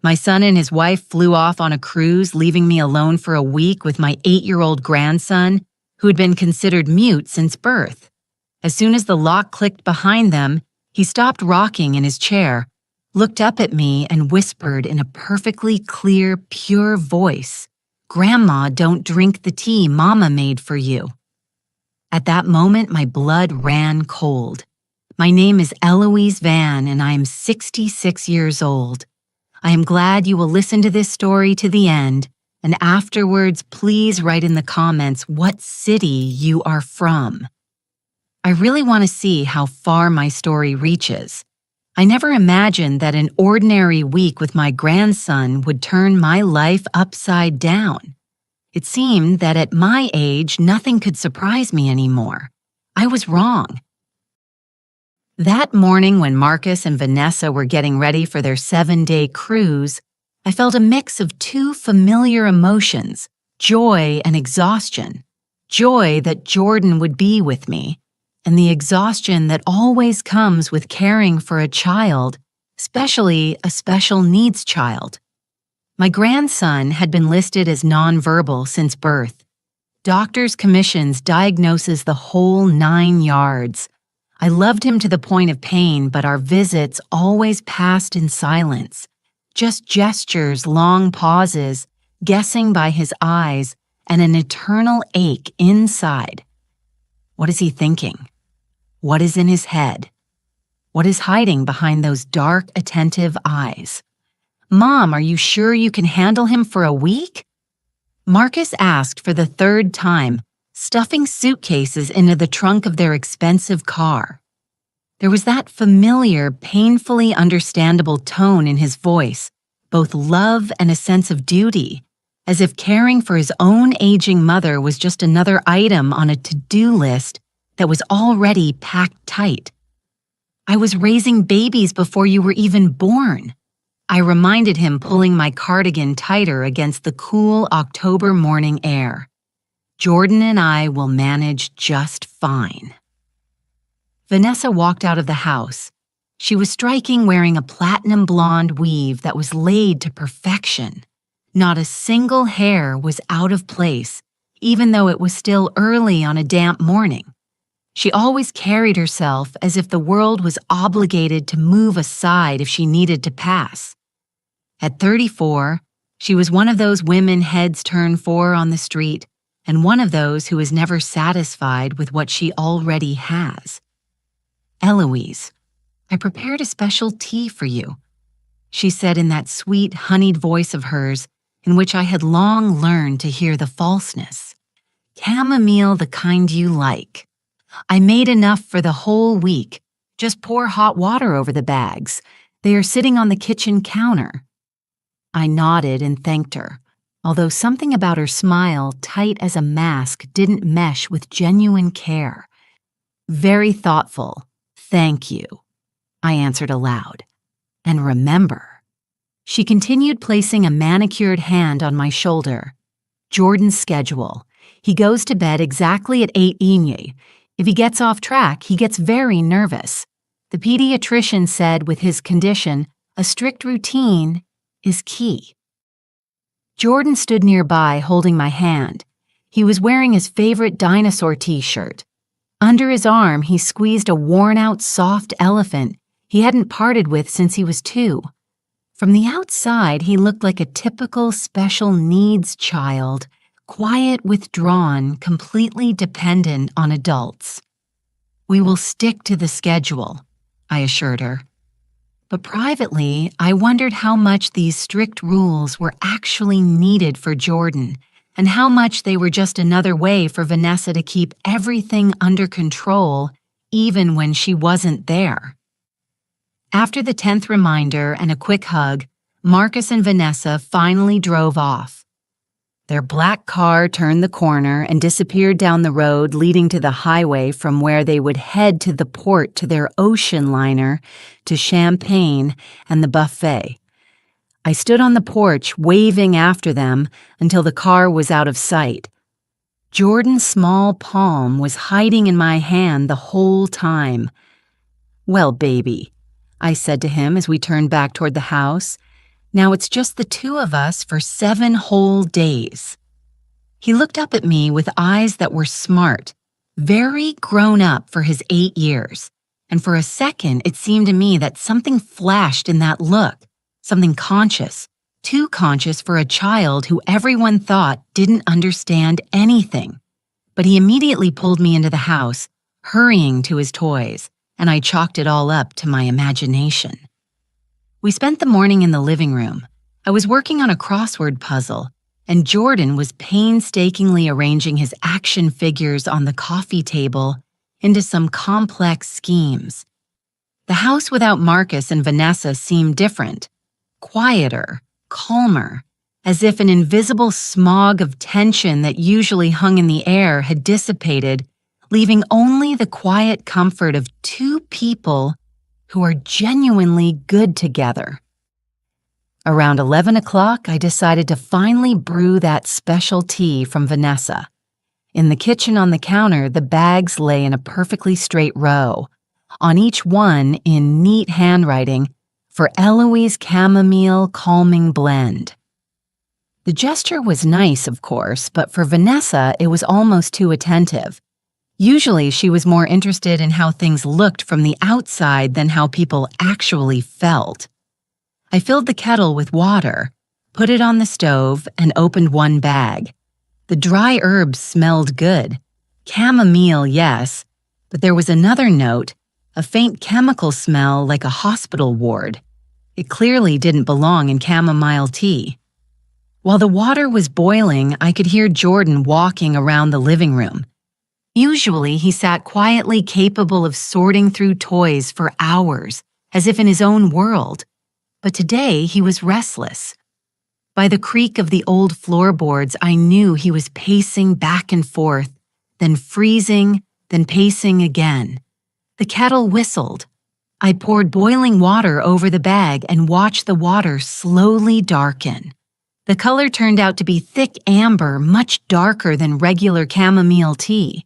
My son and his wife flew off on a cruise, leaving me alone for a week with my 8-year-old grandson, who had been considered mute since birth. As soon as the lock clicked behind them, he stopped rocking in his chair, looked up at me, and whispered in a perfectly clear, pure voice, "Grandma, don't drink the tea Mama made for you." At that moment, my blood ran cold. My name is Eloise Van, and I am 66 years old. I am glad you will listen to this story to the end, and afterwards, please write in the comments what city you are from. I really want to see how far my story reaches. I never imagined that an ordinary week with my grandson would turn my life upside down. It seemed that at my age, nothing could surprise me anymore. I was wrong. That morning when Marcus and Vanessa were getting ready for their 7-day cruise, I felt a mix of two familiar emotions, joy and exhaustion. Joy that Jordan would be with me, and the exhaustion that always comes with caring for a child, especially a special needs child. My grandson had been listed as nonverbal since birth. Doctors' commissions diagnoses the whole 9 yards. I loved him to the point of pain, but our visits always passed in silence. Just gestures, long pauses, guessing by his eyes, and an eternal ache inside. What is he thinking? What is in his head? What is hiding behind those dark, attentive eyes? "Mom, are you sure you can handle him for a week?" Marcus asked for the 3rd time, stuffing suitcases into the trunk of their expensive car. There was that familiar, painfully understandable tone in his voice, both love and a sense of duty, as if caring for his own aging mother was just another item on a to-do list that was already packed tight. "I was raising babies before you were even born," I reminded him, pulling my cardigan tighter against the cool October morning air. "Jordan and I will manage just fine." Vanessa walked out of the house. She was striking, wearing a platinum blonde weave that was laid to perfection. Not a single hair was out of place, even though it was still early on a damp morning. She always carried herself as if the world was obligated to move aside if she needed to pass. At 34, she was one of those women heads turn for on the street, and one of those who is never satisfied with what she already has. "Eloise, I prepared a special tea for you," she said in that sweet, honeyed voice of hers, in which I had long learned to hear the falseness. "Chamomile, the kind you like. I made enough for the whole week. Just pour hot water over the bags. They are sitting on the kitchen counter." I nodded and thanked her, although something about her smile, tight as a mask, didn't mesh with genuine care. "Very thoughtful. Thank you," I answered aloud. "And remember," she continued, placing a manicured hand on my shoulder, "Jordan's schedule. He goes to bed exactly at 8 p.m. If he gets off track, he gets very nervous. The pediatrician said with his condition, a strict routine is key." Jordan stood nearby, holding my hand. He was wearing his favorite dinosaur t-shirt. Under his arm, he squeezed a worn-out soft elephant he hadn't parted with since he was 2. From the outside, he looked like a typical special needs child, quiet, withdrawn, completely dependent on adults. "We will stick to the schedule," I assured her. But privately, I wondered how much these strict rules were actually needed for Jordan, and how much they were just another way for Vanessa to keep everything under control, even when she wasn't there. After the 10th reminder and a quick hug, Marcus and Vanessa finally drove off. Their black car turned the corner and disappeared down the road leading to the highway, from where they would head to the port to their ocean liner, to Champagne and the buffet. I stood on the porch waving after them until the car was out of sight. Jordan's small palm was hiding in my hand the whole time. "Well, baby," I said to him as we turned back toward the house, Now it's just the two of us for 7 whole days." He looked up at me with eyes that were smart, very grown up for his 8 years, and for a second it seemed to me that something flashed in that look, something conscious, too conscious for a child who everyone thought didn't understand anything. But he immediately pulled me into the house, hurrying to his toys, and I chalked it all up to my imagination. We spent the morning in the living room. I was working on a crossword puzzle, and Jordan was painstakingly arranging his action figures on the coffee table into some complex schemes. The house without Marcus and Vanessa seemed different, quieter, calmer, as if an invisible smog of tension that usually hung in the air had dissipated, leaving only the quiet comfort of two people who are genuinely good together. Around 11 o'clock, I decided to finally brew that special tea from Vanessa. In the kitchen on the counter, the bags lay in a perfectly straight row, on each one in neat handwriting, "For Eloise Chamomile Calming Blend." The gesture was nice, of course, but for Vanessa, it was almost too attentive. Usually, she was more interested in how things looked from the outside than how people actually felt. I filled the kettle with water, put it on the stove, and opened one bag. The dry herbs smelled good. Chamomile, yes, but there was another note, a faint chemical smell like a hospital ward. It clearly didn't belong in chamomile tea. While the water was boiling, I could hear Jordan walking around the living room. Usually, he sat quietly capable of sorting through toys for hours, as if in his own world. But today, he was restless. By the creak of the old floorboards, I knew he was pacing back and forth, then freezing, then pacing again. The kettle whistled. I poured boiling water over the bag and watched the water slowly darken. The color turned out to be thick amber, much darker than regular chamomile tea.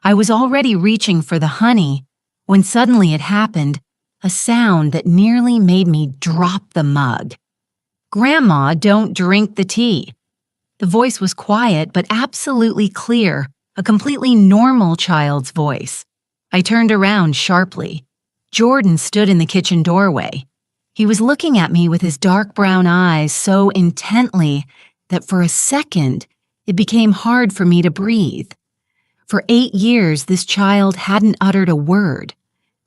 I was already reaching for the honey when suddenly it happened, a sound that nearly made me drop the mug. "Grandma, don't drink the tea." The voice was quiet but absolutely clear, a completely normal child's voice. I turned around sharply. Jordan stood in the kitchen doorway. He was looking at me with his dark brown eyes so intently that for a second it became hard for me to breathe. For 8 years, this child hadn't uttered a word.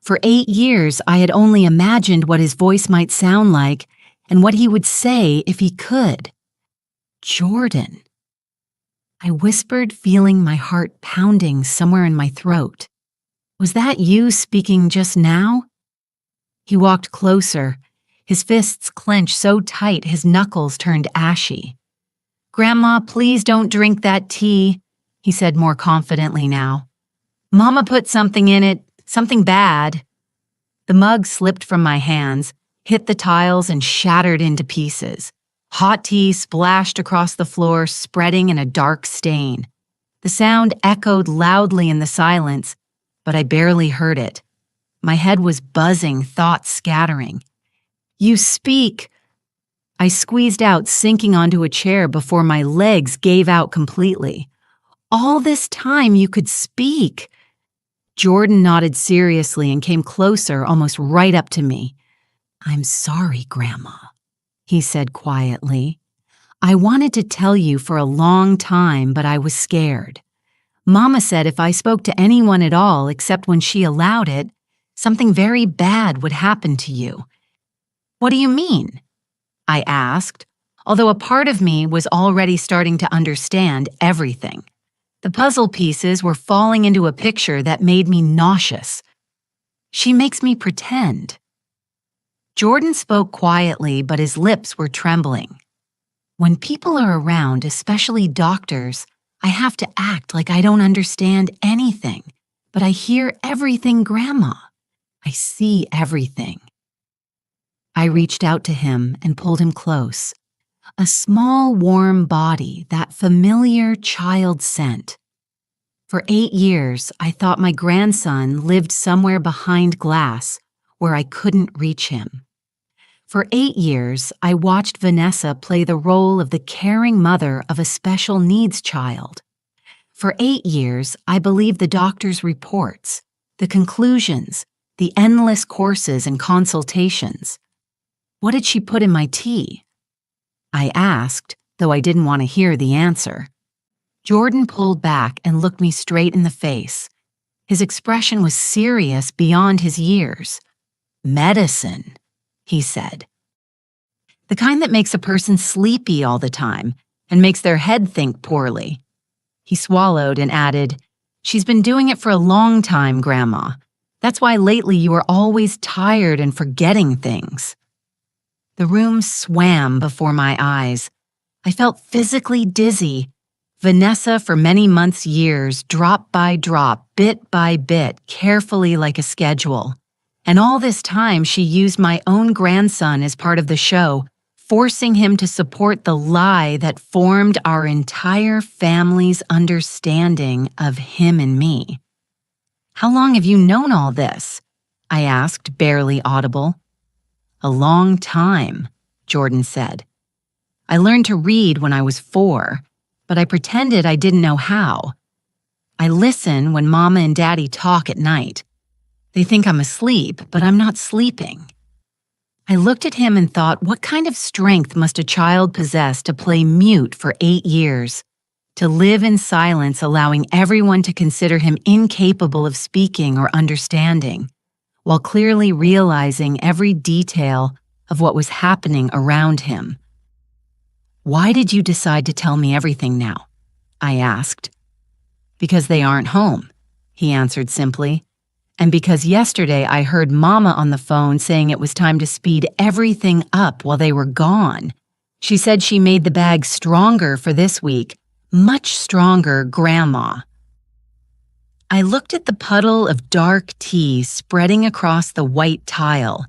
For 8 years, I had only imagined what his voice might sound like and what he would say if he could. "Jordan," I whispered, feeling my heart pounding somewhere in my throat. "Was that you speaking just now?" He walked closer, his fists clenched so tight his knuckles turned ashy. "Grandma, please don't drink that tea," he said more confidently now. "Mama put something in it, something bad." The mug slipped from my hands, hit the tiles, and shattered into pieces. Hot tea splashed across the floor, spreading in a dark stain. The sound echoed loudly in the silence, but I barely heard it. My head was buzzing, thoughts scattering. "You speak." I squeezed out, sinking onto a chair before my legs gave out completely. "All this time you could speak." Jordan nodded seriously and came closer, almost right up to me. "I'm sorry, Grandma," he said quietly. "I wanted to tell you for a long time, but I was scared. Mama said if I spoke to anyone at all except when she allowed it, something very bad would happen to you." "What do you mean?" I asked, although a part of me was already starting to understand everything. The puzzle pieces were falling into a picture that made me nauseous. "She makes me pretend." Jordan spoke quietly, but his lips were trembling. "When people are around, especially doctors, I have to act like I don't understand anything, but I hear everything, Grandma. I see everything." I reached out to him and pulled him close. A small, warm body, that familiar child scent. For 8 years, I thought my grandson lived somewhere behind glass where I couldn't reach him. For 8 years, I watched Vanessa play the role of the caring mother of a special needs child. For 8 years, I believed the doctor's reports, the conclusions, the endless courses and consultations. What did she put in my tea? I asked, though I didn't want to hear the answer. Jordan pulled back and looked me straight in the face. His expression was serious beyond his years. Medicine, he said. The kind that makes a person sleepy all the time and makes their head think poorly. He swallowed and added, "She's been doing it for a long time, Grandma. That's why lately you are always tired and forgetting things." The room swam before my eyes. I felt physically dizzy. Vanessa, for many months, years, drop by drop, bit by bit, carefully like a schedule. And all this time, she used my own grandson as part of the show, forcing him to support the lie that formed our entire family's understanding of him and me. "How long have you known all this?" I asked, barely audible. "A long time," Jordan said. "I learned to read when I was 4, but I pretended I didn't know how. I listen when Mama and Daddy talk at night. They think I'm asleep, but I'm not sleeping." I looked at him and thought, what kind of strength must a child possess to play mute for 8 years, to live in silence, allowing everyone to consider him incapable of speaking or understanding, while clearly realizing every detail of what was happening around him. "Why did you decide to tell me everything now?" I asked. "Because they aren't home," he answered simply. "And because yesterday I heard Mama on the phone saying it was time to speed everything up while they were gone. She said she made the bag stronger for this week, much stronger, Grandma." I looked at the puddle of dark tea spreading across the white tile.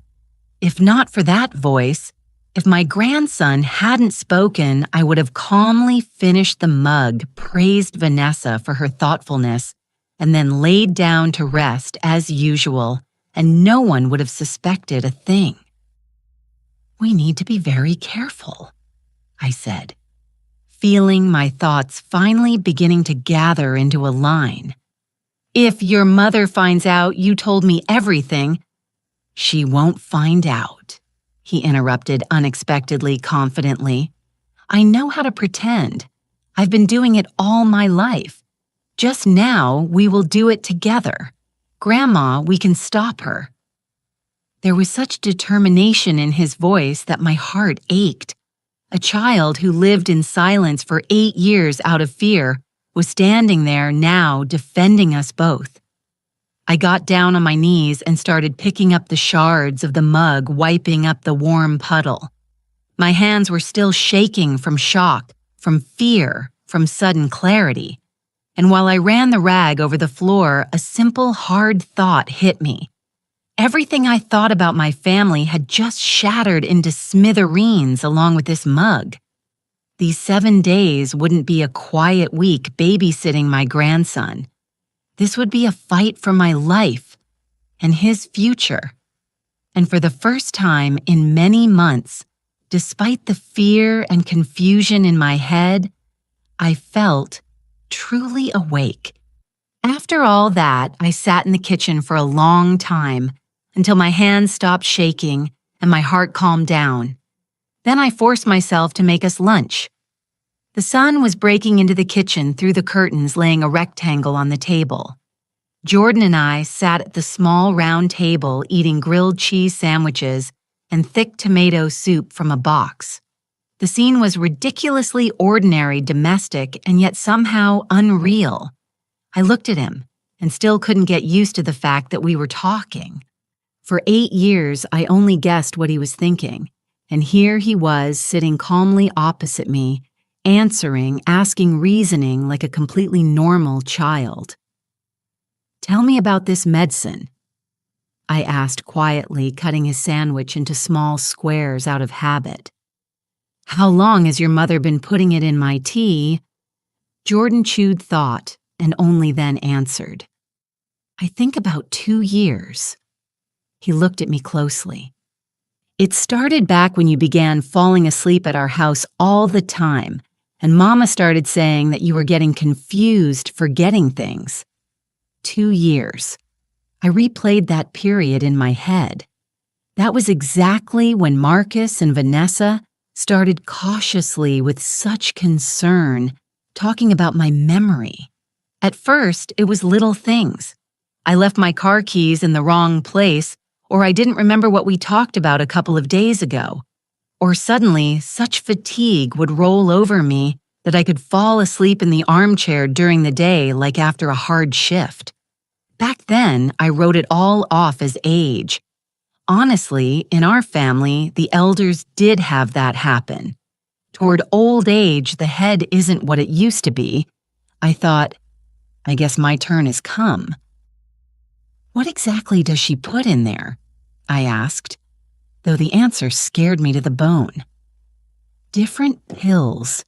If not for that voice, if my grandson hadn't spoken, I would have calmly finished the mug, praised Vanessa for her thoughtfulness, and then laid down to rest as usual, and no one would have suspected a thing. "We need to be very careful," I said, feeling my thoughts finally beginning to gather into a line. "If your mother finds out you told me everything—" "She won't find out," he interrupted unexpectedly confidently. "I know how to pretend. I've been doing it all my life. Just now, we will do it together. Grandma, we can stop her." There was such determination in his voice that my heart ached. A child who lived in silence for 8 years out of fear was standing there now defending us both. I got down on my knees and started picking up the shards of the mug, wiping up the warm puddle. My hands were still shaking from shock, from fear, from sudden clarity. And while I ran the rag over the floor, a simple, hard thought hit me. Everything I thought about my family had just shattered into smithereens along with this mug. These 7 days wouldn't be a quiet week babysitting my grandson. This would be a fight for my life and his future. And for the first time in many months, despite the fear and confusion in my head, I felt truly awake. After all that, I sat in the kitchen for a long time until my hands stopped shaking and my heart calmed down. Then I forced myself to make us lunch. The sun was breaking into the kitchen through the curtains, laying a rectangle on the table. Jordan and I sat at the small round table eating grilled cheese sandwiches and thick tomato soup from a box. The scene was ridiculously ordinary, domestic, and yet somehow unreal. I looked at him and still couldn't get used to the fact that we were talking. For 8 years, I only guessed what he was thinking, and here he was sitting calmly opposite me, answering, asking, reasoning like a completely normal child. "Tell me about this medicine," I asked quietly, cutting his sandwich into small squares out of habit. "How long has your mother been putting it in my tea?" Jordan chewed thought and only then answered, "I think about 2 years." He looked at me closely. It started back when you began falling asleep at our house all the time, and Mama started saying that you were getting confused, forgetting things. 2 years. I replayed that period in my head. That was exactly when Marcus and Vanessa started cautiously, with such concern, talking about my memory. At first, it was little things. I left my car keys in the wrong place, or I didn't remember what we talked about a couple of days ago. Or suddenly, such fatigue would roll over me that I could fall asleep in the armchair during the day like after a hard shift. Back then, I wrote it all off as age. Honestly, in our family, the elders did have that happen. Toward old age, the head isn't what it used to be. I thought, I guess my turn has come. What exactly does she put in there? I asked, though the answer scared me to the bone. Different pills,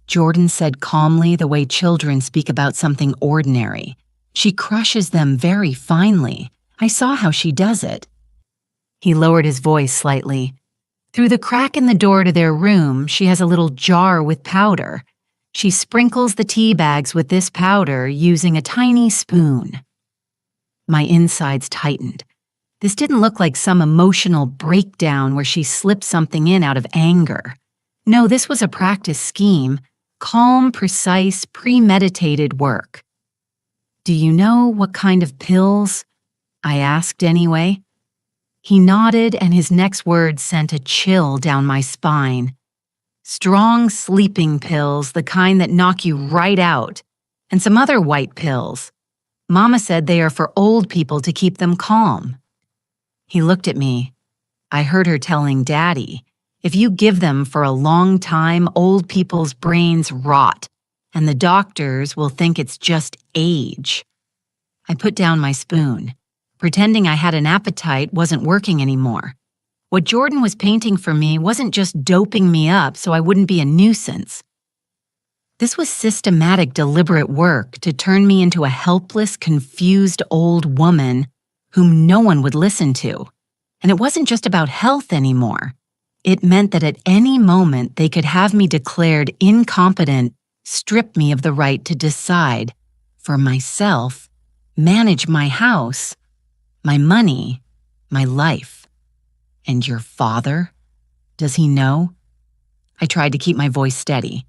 Jordan said calmly, the way children speak about something ordinary. She crushes them very finely. I saw how she does it. He lowered his voice slightly. Through the crack in the door to their room, she has a little jar with powder. She sprinkles the tea bags with this powder using a tiny spoon. My insides tightened. This didn't look like some emotional breakdown where she slipped something in out of anger. No, this was a practice scheme, calm, precise, premeditated work. Do you know what kind of pills? I asked anyway. He nodded, and his next words sent a chill down my spine. Strong sleeping pills, the kind that knock you right out, and some other white pills. Mama said they are for old people to keep them calm. He looked at me. I heard her telling Daddy, if you give them for a long time, old people's brains rot, and the doctors will think it's just age. I put down my spoon. Pretending I had an appetite wasn't working anymore. What Jordan was painting for me wasn't just doping me up so I wouldn't be a nuisance. This was systematic, deliberate work to turn me into a helpless, confused old woman whom no one would listen to. And it wasn't just about health anymore. It meant that at any moment they could have me declared incompetent, strip me of the right to decide for myself, manage my house, my money, my life. And your father? Does he know? I tried to keep my voice steady.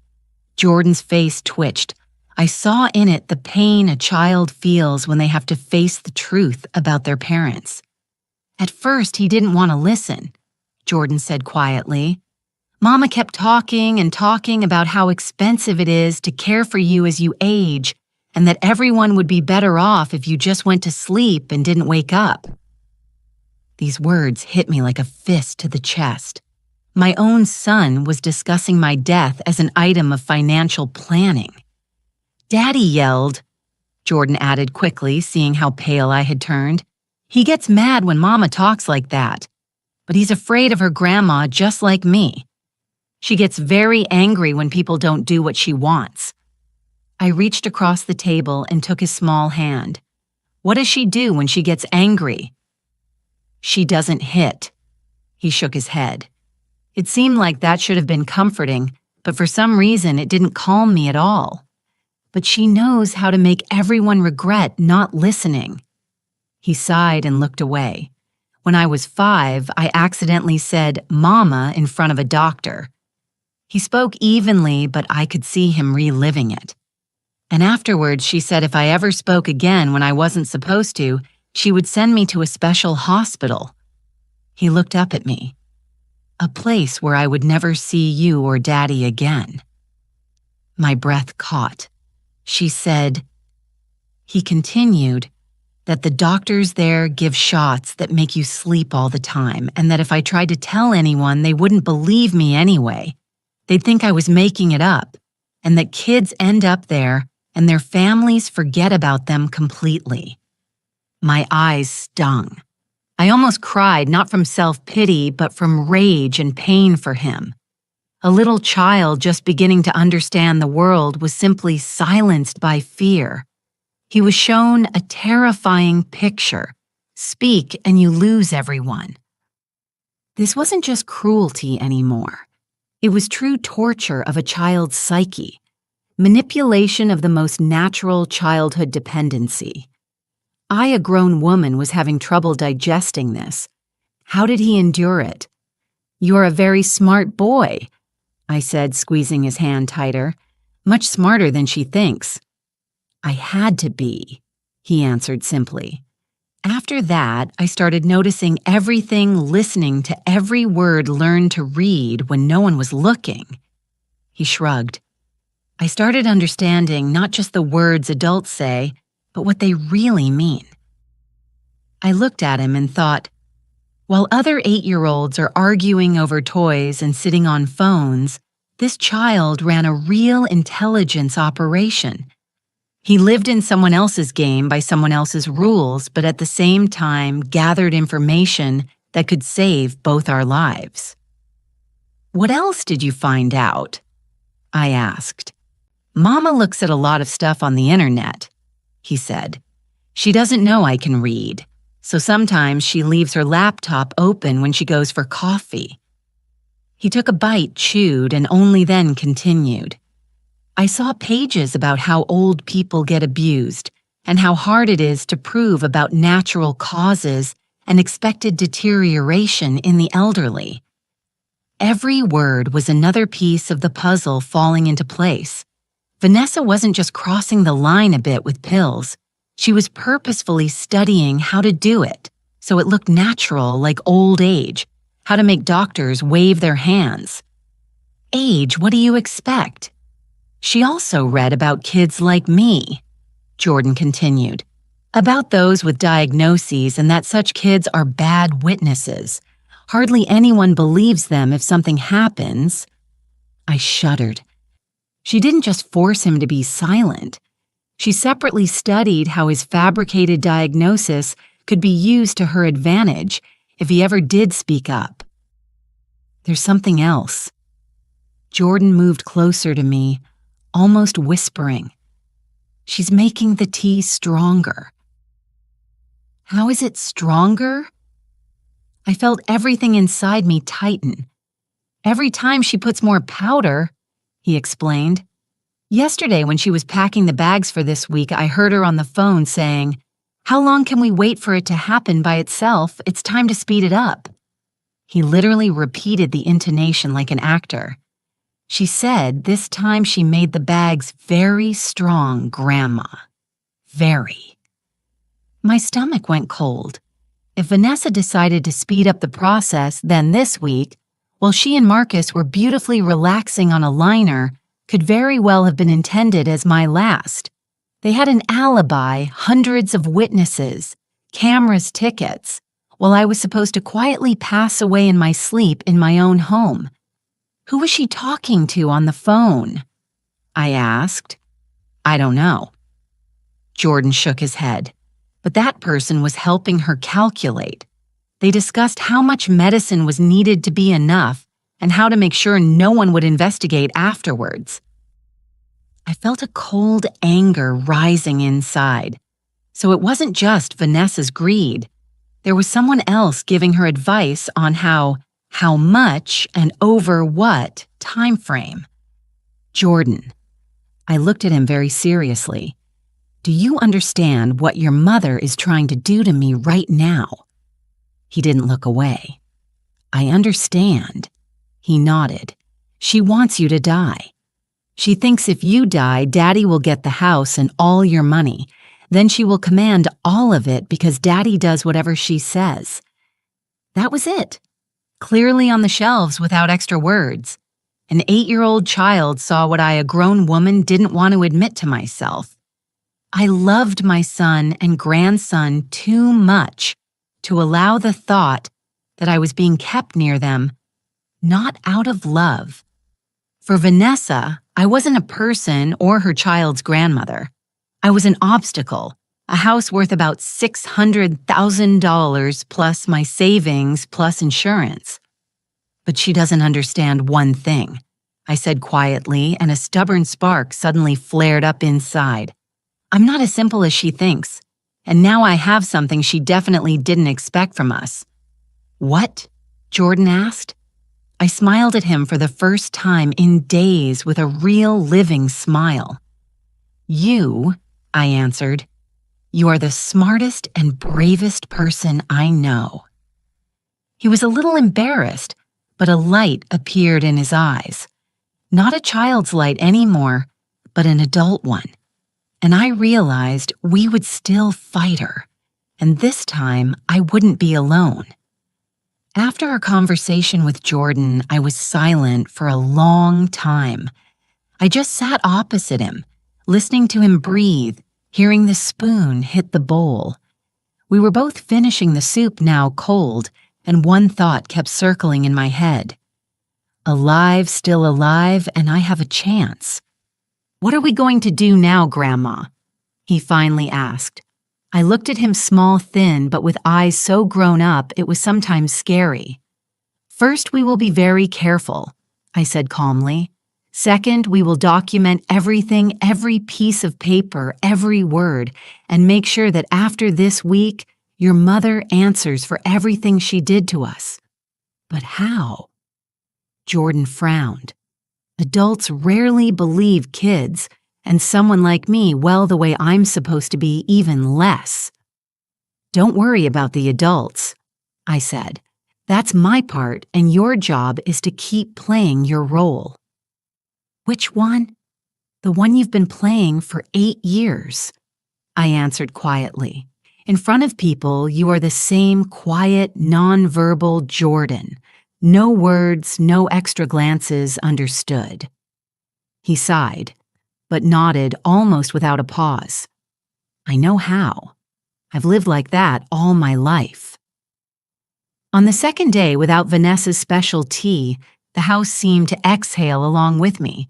Jordan's face twitched. I saw in it the pain a child feels when they have to face the truth about their parents. At first, he didn't want to listen, Jordan said quietly. Mama kept talking and talking about how expensive it is to care for you as you age, and that everyone would be better off if you just went to sleep and didn't wake up. These words hit me like a fist to the chest. My own son was discussing my death as an item of financial planning. Daddy yelled, Jordan added quickly, seeing how pale I had turned. He gets mad when Mama talks like that, but he's afraid of her grandma just like me. She gets very angry when people don't do what she wants. I reached across the table and took his small hand. What does she do when she gets angry? She doesn't hit. He shook his head. It seemed like that should have been comforting, but for some reason it didn't calm me at all. But she knows how to make everyone regret not listening. He sighed and looked away. When I was 5, I accidentally said "Mama" in front of a doctor. He spoke evenly, but I could see him reliving it. And afterwards, she said if I ever spoke again when I wasn't supposed to, she would send me to a special hospital. He looked up at me. A place where I would never see you or Daddy again. My breath caught. She said, he continued, that the doctors there give shots that make you sleep all the time, and that if I tried to tell anyone, they wouldn't believe me anyway. They'd think I was making it up, and that kids end up there and their families forget about them completely. My eyes stung. I almost cried, not from self-pity, but from rage and pain for him. A little child just beginning to understand the world was simply silenced by fear. He was shown a terrifying picture. Speak and you lose everyone. This wasn't just cruelty anymore. It was true torture of a child's psyche, manipulation of the most natural childhood dependency. I, a grown woman, was having trouble digesting this. How did he endure it? "You're a very smart boy," I said, squeezing his hand tighter. "Much smarter than she thinks." "I had to be," he answered simply. After that, I started noticing everything, listening to every word learned to read when no one was looking. He shrugged. I started understanding not just the words adults say, but what they really mean. I looked at him and thought, while other 8-year-olds are arguing over toys and sitting on phones, this child ran a real intelligence operation. He lived in someone else's game by someone else's rules, but at the same time gathered information that could save both our lives. "What else did you find out?" I asked. "Mama looks at a lot of stuff on the internet," he said. "She doesn't know I can read, so sometimes she leaves her laptop open when she goes for coffee." He took a bite, chewed, and only then continued. "I saw pages about how old people get abused and how hard it is to prove about natural causes and expected deterioration in the elderly." Every word was another piece of the puzzle falling into place. Vanessa wasn't just crossing the line a bit with pills. She was purposefully studying how to do it, so it looked natural, like old age, how to make doctors wave their hands. "Age, what do you expect?" "She also read about kids like me," Jordan continued, "about those with diagnoses and that such kids are bad witnesses. Hardly anyone believes them if something happens." I shuddered. She didn't just force him to be silent. She separately studied how his fabricated diagnosis could be used to her advantage if he ever did speak up. "There's something else." Jordan moved closer to me, almost whispering. "She's making the tea stronger." "How is it stronger?" I felt everything inside me tighten. "Every time she puts more powder," he explained. "Yesterday when she was packing the bags for this week, I heard her on the phone saying, 'How long can we wait for it to happen by itself? It's time to speed it up.'" He literally repeated the intonation like an actor. "She said this time she made the bags very strong, Grandma. Very." My stomach went cold. If Vanessa decided to speed up the process, then this week, while she and Marcus were beautifully relaxing on a liner, could very well have been intended as my last. They had an alibi, hundreds of witnesses, cameras, tickets, while I was supposed to quietly pass away in my sleep in my own home. Who was she talking to on the phone? I asked. "I don't know." Jordan shook his head. But that person was helping her calculate. They discussed how much medicine was needed to be enough and how to make sure no one would investigate afterwards. I felt a cold anger rising inside. So it wasn't just Vanessa's greed. There was someone else giving her advice on how much, and over what time frame. "Jordan," I looked at him very seriously. "Do you understand what your mother is trying to do to me right now?" He didn't look away. "I understand." He nodded. "She wants you to die. She thinks if you die, Daddy will get the house and all your money. Then she will command all of it because Daddy does whatever she says." That was it. Clearly on the shelves without extra words. An 8-year-old child saw what I, a grown woman, didn't want to admit to myself. I loved my son and grandson too much to allow the thought that I was being kept near them, not out of love. For Vanessa, I wasn't a person or her child's grandmother. I was an obstacle, a house worth about $600,000 plus my savings plus insurance. "But she doesn't understand one thing," I said quietly, and a stubborn spark suddenly flared up inside. "I'm not as simple as she thinks, and now I have something she definitely didn't expect from us." "What?" Jordan asked. I smiled at him for the first time in days with a real living smile. You, I answered, you are the smartest and bravest person I know. He was a little embarrassed, but a light appeared in his eyes. Not a child's light anymore, but an adult one. And I realized we would still fight her, and this time I wouldn't be alone. After our conversation with Jordan, I was silent for a long time. I just sat opposite him, listening to him breathe, hearing the spoon hit the bowl. We were both finishing the soup now cold, and one thought kept circling in my head. Alive, still alive, and I have a chance. What are we going to do now, Grandma? He finally asked. I looked at him small, thin, but with eyes so grown up it was sometimes scary. First, we will be very careful, I said calmly. Second, we will document everything, every piece of paper, every word, and make sure that after this week, your mother answers for everything she did to us. But how? Jordan frowned. Adults rarely believe kids, and someone like me, well, the way I'm supposed to be, even less. Don't worry about the adults, I said. That's my part, and your job is to keep playing your role. Which one? The one you've been playing for 8 years, I answered quietly. In front of people, you are the same quiet, nonverbal Jordan. No words, no extra glances, understood. He sighed, but nodded almost without a pause. I know how. I've lived like that all my life. On the second day, without Vanessa's special tea, the house seemed to exhale along with me.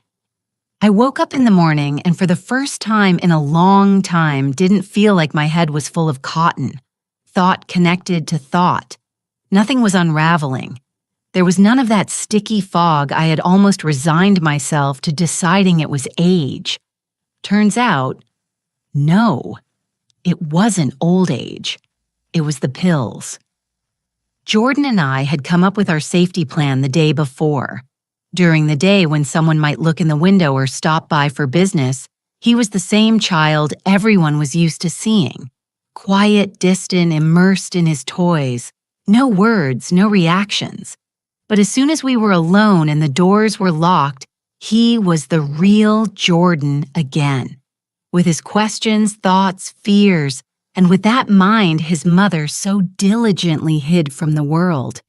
I woke up in the morning and for the first time in a long time didn't feel like my head was full of cotton. Thought connected to thought. Nothing was unraveling. There was none of that sticky fog I had almost resigned myself to deciding it was age. Turns out, no, it wasn't old age. It was the pills. Jordan and I had come up with our safety plan the day before. During the day when someone might look in the window or stop by for business, he was the same child everyone was used to seeing. Quiet, distant, immersed in his toys. No words, no reactions. But as soon as we were alone and the doors were locked, he was the real Jordan again. With his questions, thoughts, fears, and with that mind his mother so diligently hid from the world.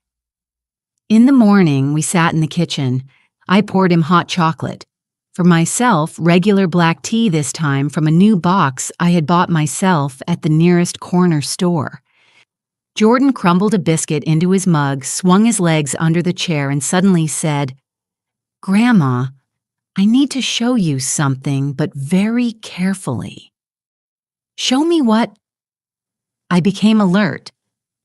In the morning, we sat in the kitchen. I poured him hot chocolate. For myself, regular black tea this time from a new box I had bought myself at the nearest corner store. Jordan crumbled a biscuit into his mug, swung his legs under the chair, and suddenly said, "Grandma, I need to show you something, but very carefully." "Show me what?" I became alert.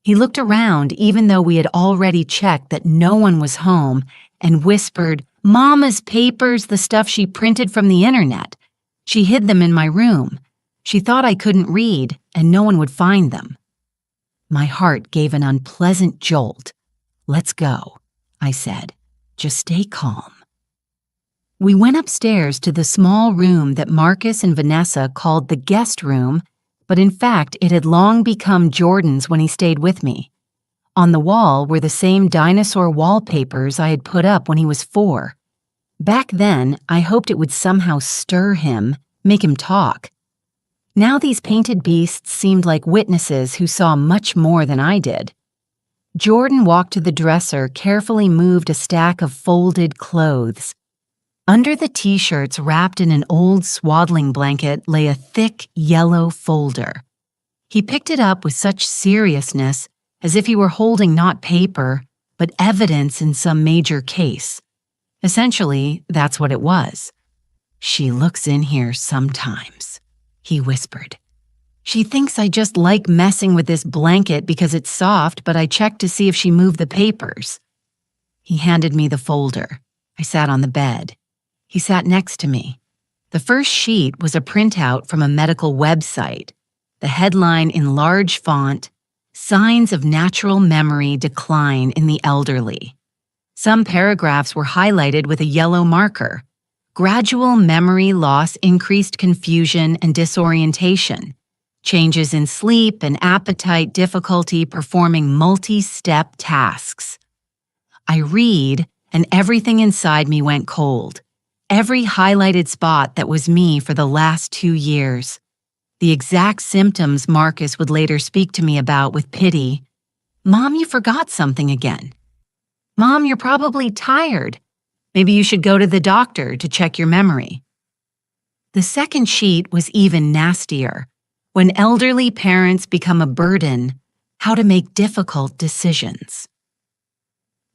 He looked around even though we had already checked that no one was home and whispered, "Mama's papers, the stuff she printed from the internet. She hid them in my room. She thought I couldn't read and no one would find them." My heart gave an unpleasant jolt. "Let's go," I said. "Just stay calm." We went upstairs to the small room that Marcus and Vanessa called the guest room, but in fact it had long become Jordan's when he stayed with me. On the wall were the same dinosaur wallpapers I had put up when he was 4. Back then, I hoped it would somehow stir him, make him talk. Now these painted beasts seemed like witnesses who saw much more than I did. Jordan walked to the dresser, carefully moved a stack of folded clothes. Under the t-shirts wrapped in an old swaddling blanket lay a thick yellow folder. He picked it up with such seriousness, as if he were holding not paper, but evidence in some major case. Essentially, that's what it was. "She looks in here sometimes," he whispered. "She thinks I just like messing with this blanket because it's soft, but I checked to see if she moved the papers." He handed me the folder. I sat on the bed. He sat next to me. The first sheet was a printout from a medical website. The headline in large font, Signs of natural memory decline in the elderly. Some paragraphs were highlighted with a yellow marker. Gradual memory loss, increased confusion and disorientation. Changes in sleep and appetite, difficulty performing multi-step tasks. I read, and everything inside me went cold. Every highlighted spot that was me for the last 2 years. The exact symptoms Marcus would later speak to me about with pity. "Mom, you forgot something again. Mom, you're probably tired. Maybe you should go to the doctor to check your memory." The second sheet was even nastier. When elderly parents become a burden, how to make difficult decisions.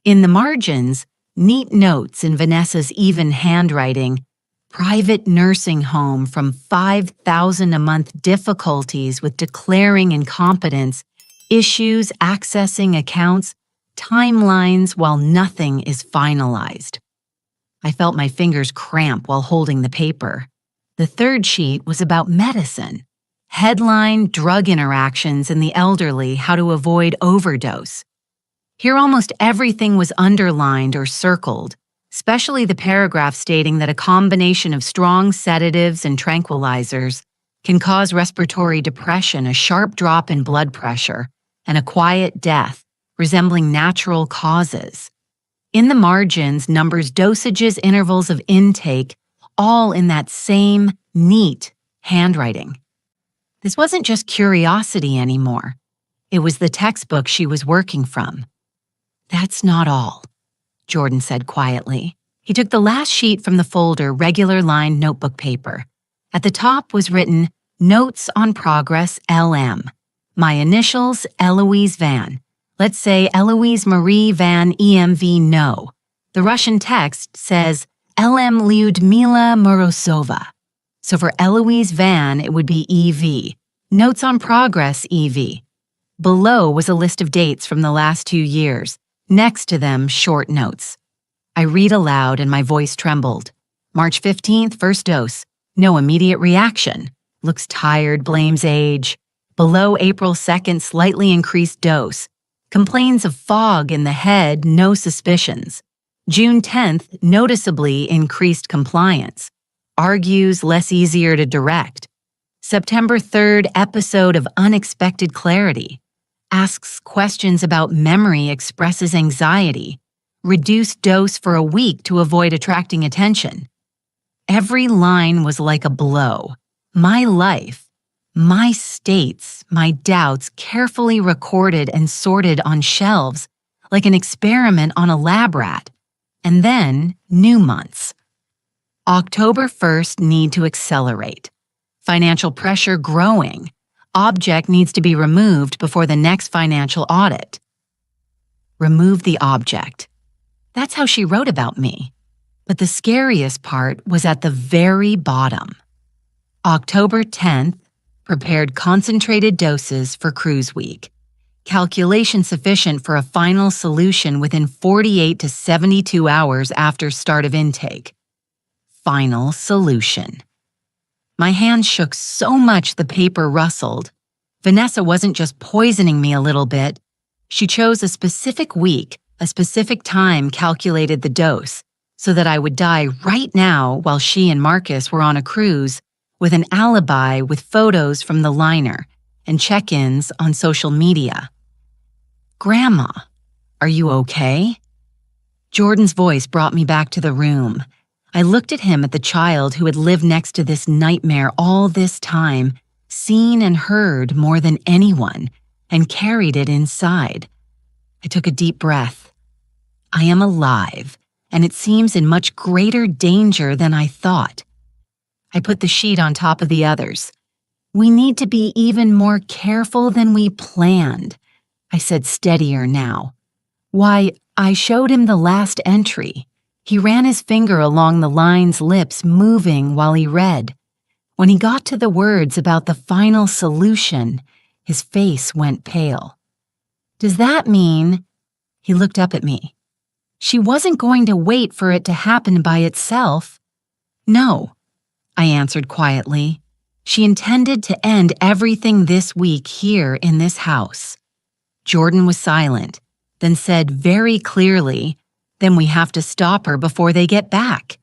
In the margins, neat notes in Vanessa's even handwriting. Private nursing home from $5,000 a month, difficulties with declaring incompetence, issues accessing accounts, timelines while nothing is finalized. I felt my fingers cramp while holding the paper. The third sheet was about medicine. Headline, drug interactions in the elderly, how to avoid overdose. Here almost everything was underlined or circled, especially the paragraph stating that a combination of strong sedatives and tranquilizers can cause respiratory depression, a sharp drop in blood pressure, and a quiet death, resembling natural causes. In the margins, numbers, dosages, intervals of intake, all in that same neat handwriting. This wasn't just curiosity anymore. It was the textbook she was working from. "That's not all," Jordan said quietly. He took the last sheet from the folder, regular lined notebook paper. At the top was written, "Notes on Progress, LM. My initials, Eloise Van. Let's say Eloise Marie Van EMV No." The Russian text says, "LM Lyudmila Morozova." So for Eloise Van, it would be EV. Notes on Progress, EV. Below was a list of dates from the last 2 years. Next to them, short notes. I read aloud and my voice trembled. March 15th, first dose. No immediate reaction. Looks tired, blames age. Below, April 2nd, slightly increased dose. Complains of fog in the head, no suspicions. June 10th, noticeably increased compliance. Argues, less easier to direct. September 3rd, episode of unexpected clarity. Asks questions about memory, expresses anxiety. Reduced dose for a week to avoid attracting attention. Every line was like a blow. My life, my states, my doubts carefully recorded and sorted on shelves like an experiment on a lab rat. And then, new months. October 1st, need to accelerate. Financial pressure growing. Object needs to be removed before the next financial audit. Remove the object. That's how she wrote about me. But the scariest part was at the very bottom. October 10th, prepared concentrated doses for cruise week. Calculation sufficient for a final solution within 48 to 72 hours after start of intake. Final solution. My hands shook so much the paper rustled. Vanessa wasn't just poisoning me a little bit. She chose a specific week, a specific time, calculated the dose, so that I would die right now while she and Marcus were on a cruise, with an alibi with photos from the liner and check-ins on social media. "Grandma, are you okay?" Jordan's voice brought me back to the room. I looked at him, at the child who had lived next to this nightmare all this time, seen and heard more than anyone, and carried it inside. I took a deep breath. I am alive, and it seems in much greater danger than I thought. I put the sheet on top of the others. "We need to be even more careful than we planned," I said, steadier now. "Why, I showed him the last entry. He ran his finger along the lines, lips moving while he read. When he got to the words about the final solution, his face went pale. Does that mean—" He looked up at me. "She wasn't going to wait for it to happen by itself?" "No," I answered quietly. "She intended to end everything this week here in this house." Jordan was silent, then said very clearly, "Then we have to stop her before they get back."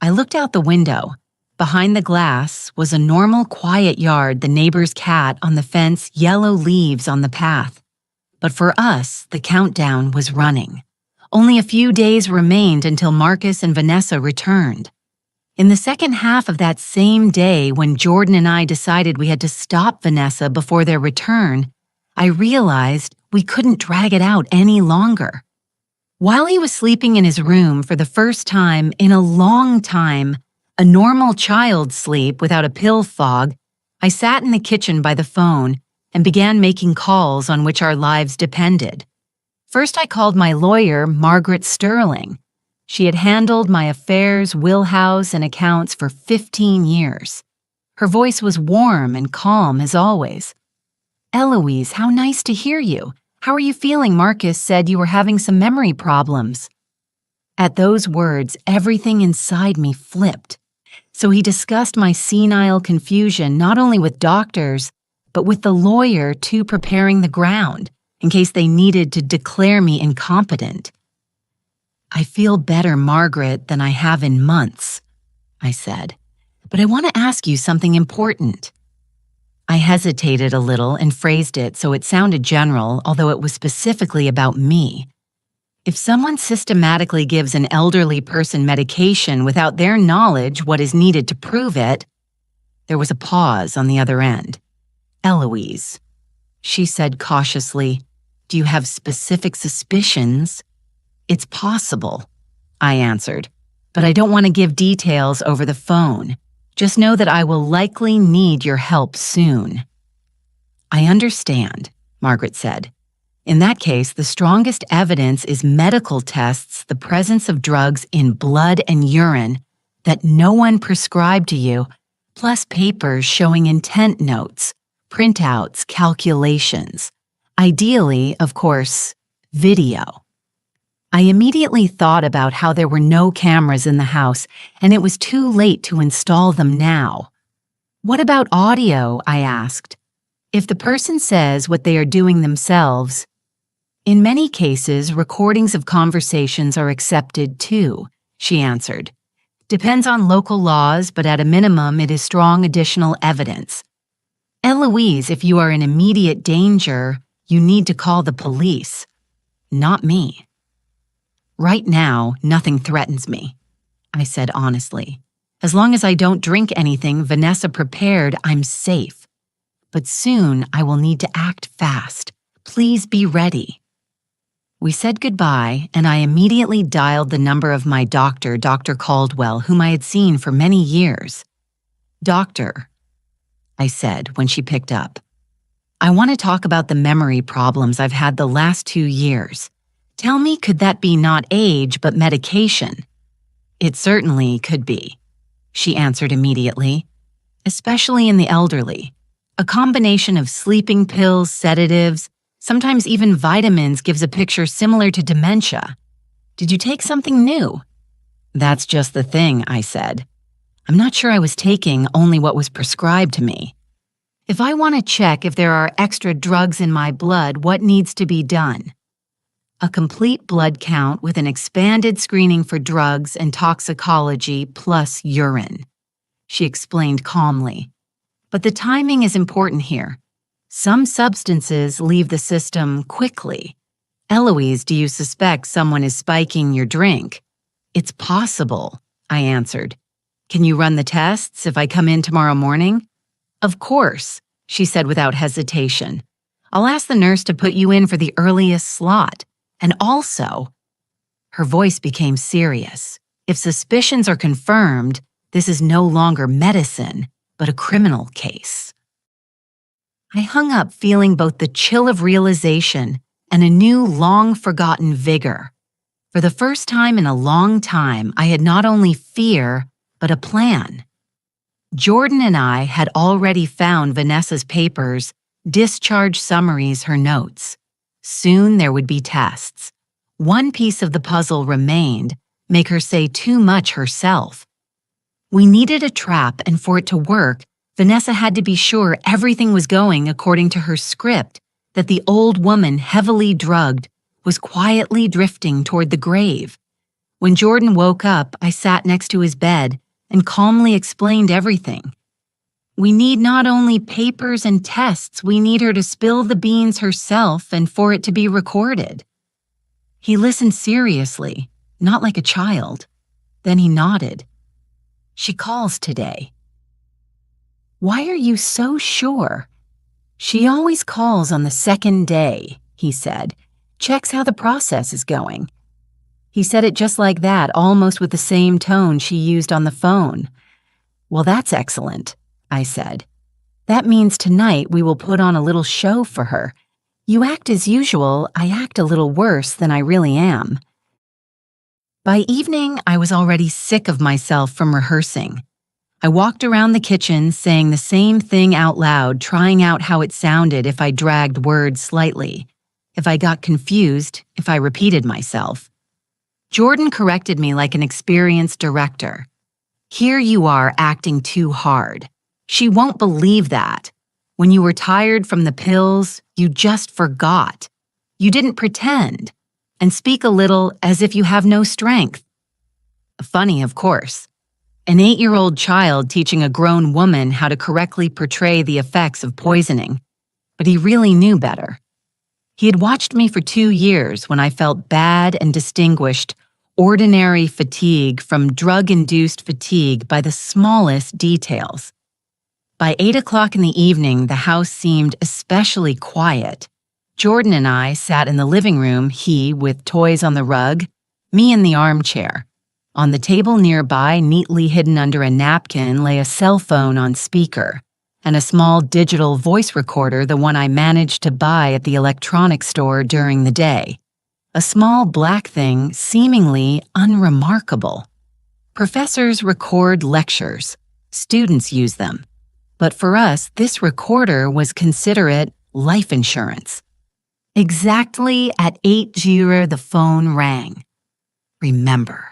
I looked out the window. Behind the glass was a normal, quiet yard, the neighbor's cat on the fence, yellow leaves on the path. But for us, the countdown was running. Only a few days remained until Marcus and Vanessa returned. In the second half of that same day, when Jordan and I decided we had to stop Vanessa before their return, I realized we couldn't drag it out any longer. While he was sleeping in his room for the first time in a long time, a normal child's sleep without a pill fog, I sat in the kitchen by the phone and began making calls on which our lives depended. First, I called my lawyer, Margaret Sterling. She had handled my affairs, wheelhouse, and accounts for 15 years. Her voice was warm and calm as always. "Eloise, how nice to hear you. How are you feeling? Marcus said you were having some memory problems." At those words, everything inside me flipped. So he discussed my senile confusion not only with doctors, but with the lawyer too, preparing the ground in case they needed to declare me incompetent. "I feel better, Margaret, than I have in months," I said, "but I want to ask you something important." I hesitated a little and phrased it so it sounded general, although it was specifically about me. If someone systematically gives an elderly person medication without their knowledge what is needed to prove it, there was a pause on the other end. "Eloise," she said cautiously, "do you have specific suspicions?" "It's possible," I answered, "but I don't want to give details over the phone. Just know that I will likely need your help soon." "I understand," Margaret said. "In that case, the strongest evidence is medical tests, the presence of drugs in blood and urine that no one prescribed to you, plus papers showing intent notes, printouts, calculations. Ideally, of course, video." I immediately thought about how there were no cameras in the house, and it was too late to install them now. "What about audio?" I asked. "If the person says what they are doing themselves—" "In many cases, recordings of conversations are accepted too," she answered. "Depends on local laws, but at a minimum it is strong additional evidence. Eloise, if you are in immediate danger, you need to call the police, not me." "Right now, nothing threatens me," I said honestly. "As long as I don't drink anything Vanessa prepared, I'm safe. But soon I will need to act fast. Please be ready." We said goodbye, and I immediately dialed the number of my doctor, Dr. Caldwell, whom I had seen for many years. "Doctor," I said when she picked up, "I want to talk about the memory problems I've had the last 2 years. Tell me, could that be not age, but medication?" "It certainly could be," she answered immediately, "especially in the elderly. A combination of sleeping pills, sedatives, sometimes even vitamins gives a picture similar to dementia. Did you take something new?" "That's just the thing," I said. "I'm not sure I was taking only what was prescribed to me. If I want to check if there are extra drugs in my blood, what needs to be done?" "A complete blood count with an expanded screening for drugs and toxicology plus urine," she explained calmly. "But the timing is important here. Some substances leave the system quickly. Eloise, do you suspect someone is spiking your drink?" "It's possible," I answered. "Can you run the tests if I come in tomorrow morning?" "Of course," she said without hesitation. "I'll ask the nurse to put you in for the earliest slot. And also," her voice became serious, "if suspicions are confirmed, this is no longer medicine, but a criminal case." I hung up feeling both the chill of realization and a new, long-forgotten vigor. For the first time in a long time, I had not only fear, but a plan. Jordan and I had already found Vanessa's papers, discharge summaries, her notes. Soon there would be tests. One piece of the puzzle remained: make her say too much herself. We needed a trap, and for it to work, Vanessa had to be sure everything was going according to her script, that the old woman, heavily drugged, was quietly drifting toward the grave. When Jordan woke up, I sat next to his bed and calmly explained everything. We need not only papers and tests, we need her to spill the beans herself and for it to be recorded. He listened seriously, not like a child. Then he nodded. She calls today. Why are you so sure? She always calls on the second day, he said. Checks how the process is going. He said it just like that, almost with the same tone she used on the phone. Well, that's excellent, I said. That means tonight we will put on a little show for her. You act as usual, I act a little worse than I really am. By evening, I was already sick of myself from rehearsing. I walked around the kitchen saying the same thing out loud, trying out how it sounded if I dragged words slightly, if I got confused, if I repeated myself. Jordan corrected me like an experienced director. Here you are acting too hard. She won't believe that. When you were tired from the pills, you just forgot. You didn't pretend, and speak a little as if you have no strength. Funny, of course. An 8-year-old child teaching a grown woman how to correctly portray the effects of poisoning. But he really knew better. He had watched me for 2 years when I felt bad and distinguished ordinary fatigue from drug-induced fatigue by the smallest details. By 8 o'clock in the evening, the house seemed especially quiet. Jordan and I sat in the living room, he with toys on the rug, me in the armchair. On the table nearby, neatly hidden under a napkin, lay a cell phone on speaker and a small digital voice recorder, the one I managed to buy at the electronics store during the day. A small black thing, seemingly unremarkable. Professors record lectures. Students use them. But for us, this recorder was considerate life insurance. Exactly at 8:00, the phone rang. Remember,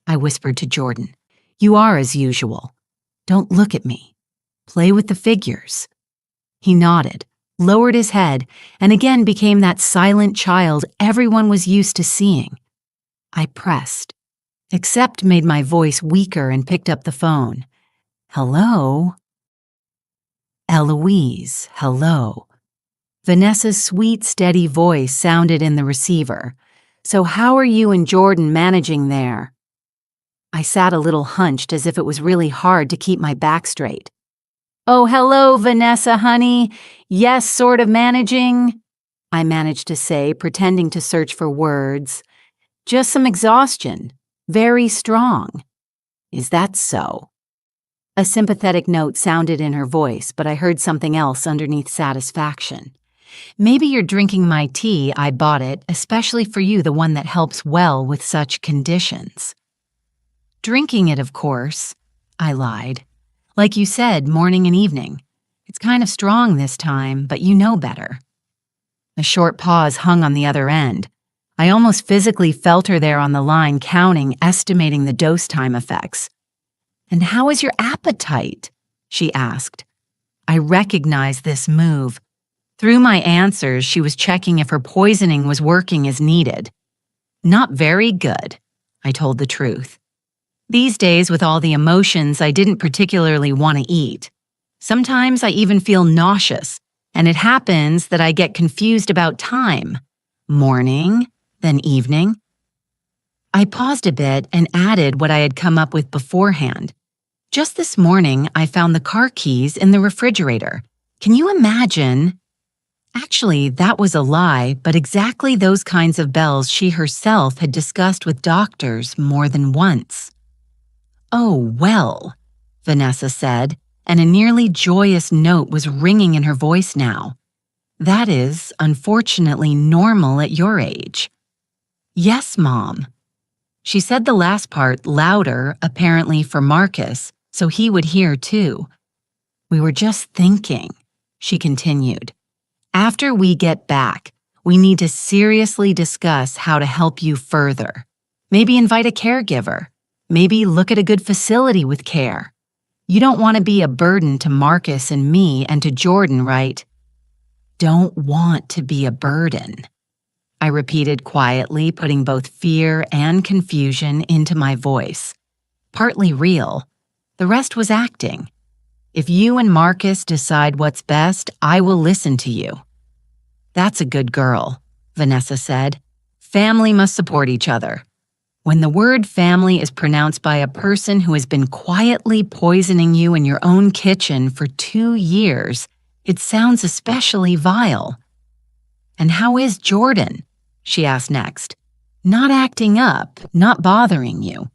I whispered to Jordan, you are as usual. Don't look at me. Play with the figures. He nodded, lowered his head, and again became that silent child everyone was used to seeing. I pressed, except made my voice weaker and picked up the phone. Hello? Eloise, hello. Vanessa's sweet, steady voice sounded in the receiver. So how are you and Jordan managing there? I sat a little hunched as if it was really hard to keep my back straight. Oh, hello, Vanessa, honey. Yes, sort of managing, I managed to say, pretending to search for words. Just some exhaustion. Very strong. Is that so? A sympathetic note sounded in her voice, but I heard something else underneath satisfaction. Maybe you're drinking my tea. I bought it, especially for you, the one that helps well with such conditions. Drinking it, of course, I lied. Like you said, morning and evening. It's kind of strong this time, but you know better. A short pause hung on the other end. I almost physically felt her there on the line, counting, estimating the dose time effects. And how is your appetite? She asked. I recognized this move. Through my answers, she was checking if her poisoning was working as needed. Not very good, I told the truth. These days, with all the emotions, I didn't particularly want to eat. Sometimes I even feel nauseous, and it happens that I get confused about time. Morning, then evening. I paused a bit and added what I had come up with beforehand. Just this morning, I found the car keys in the refrigerator. Can you imagine? Actually, that was a lie, but exactly those kinds of bells she herself had discussed with doctors more than once. Oh, well, Vanessa said, and a nearly joyous note was ringing in her voice now. That is, unfortunately, normal at your age. Yes, Mom. She said the last part louder, apparently for Marcus, so he would hear too. We were just thinking, she continued. After we get back, we need to seriously discuss how to help you further. Maybe invite a caregiver. Maybe look at a good facility with care. You don't want to be a burden to Marcus and me and to Jordan, right? don't want to be a burden," I repeated quietly, putting both fear and confusion into my voice. Partly real. The rest was acting. "If you and Marcus decide what's best, I will listen to you." "That's a good girl," Vanessa said. "Family must support each other." When the word family is pronounced by a person who has been quietly poisoning you in your own kitchen for 2 years, it sounds especially vile. "And how is Jordan?" she asked next. "Not acting up, not bothering you?"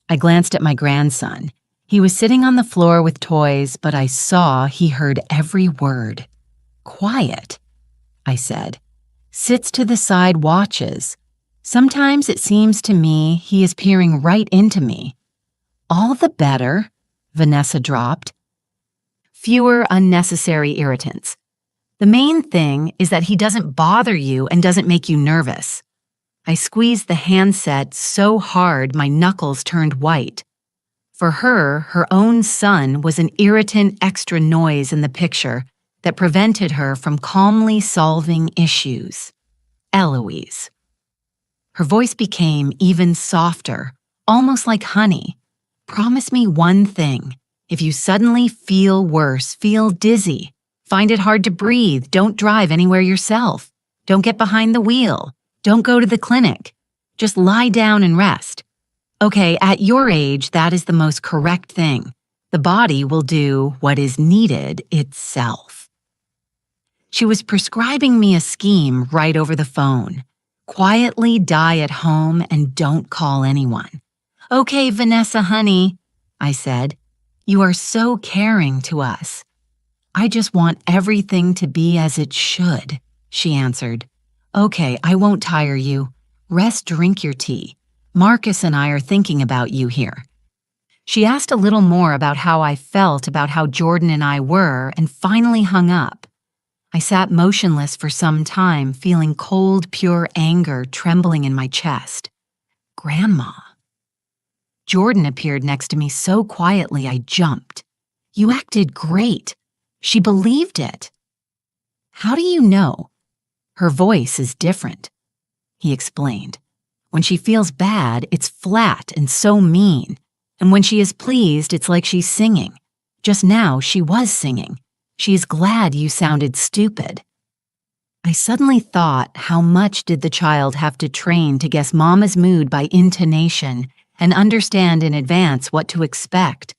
I glanced at my grandson. He was sitting on the floor with toys, but I saw he heard every word. "Quiet," I said. "Sits to the side, watches. Sometimes it seems to me he is peering right into me." "All the better," Vanessa dropped. "Fewer unnecessary irritants. The main thing is that he doesn't bother you and doesn't make you nervous." I squeezed the handset so hard my knuckles turned white. For her, her own son was an irritant extra noise in the picture that prevented her from calmly solving issues. Eloise. Her voice became even softer, almost like honey. "Promise me one thing. If you suddenly feel worse, feel dizzy, find it hard to breathe, don't drive anywhere yourself, don't get behind the wheel, don't go to the clinic. Just lie down and rest. Okay, at your age, that is the most correct thing. The body will do what is needed itself." She was prescribing me a scheme right over the phone. Quietly die at home and don't call anyone. "Okay, Vanessa, honey," I said. "You are so caring to us." "I just want everything to be as it should," she answered. "Okay, I won't tire you. Rest, drink your tea. Marcus and I are thinking about you here." She asked a little more about how I felt about how Jordan and I were and finally hung up. I sat motionless for some time, feeling cold, pure anger trembling in my chest. Grandma. Jordan appeared next to me so quietly I jumped. "You acted great. She believed it." "How do you know?" "Her voice is different," he explained. "When she feels bad, it's flat and so mean. And when she is pleased, it's like she's singing. Just now, she was singing. She is glad you sounded stupid." I suddenly thought, how much did the child have to train to guess Mama's mood by intonation and understand in advance what to expect?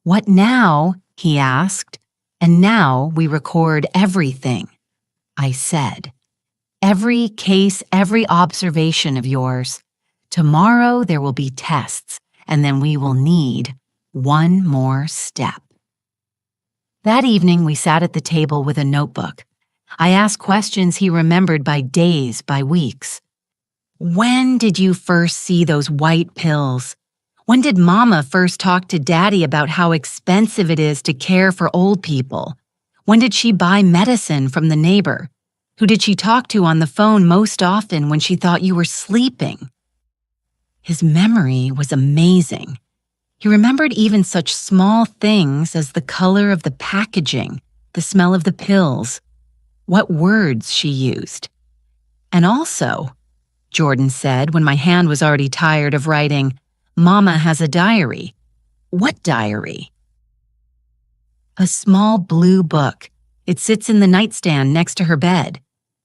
"What now?" he asked. "And now we record everything," I said. "Every case, every observation of yours. Tomorrow there will be tests, and then we will need one more step." That evening we sat at the table with a notebook. I asked questions he remembered by days, by weeks. "When did you first see those white pills? When did Mama first talk to Daddy about how expensive it is to care for old people? When did she buy medicine from the neighbor? Who did she talk to on the phone most often when she thought you were sleeping?" His memory was amazing. He remembered even such small things as the color of the packaging, the smell of the pills, what words she used. "And also," Jordan said when my hand was already tired of writing, "Mama has a diary." "What diary?" "A small blue book. It sits in the nightstand next to her bed.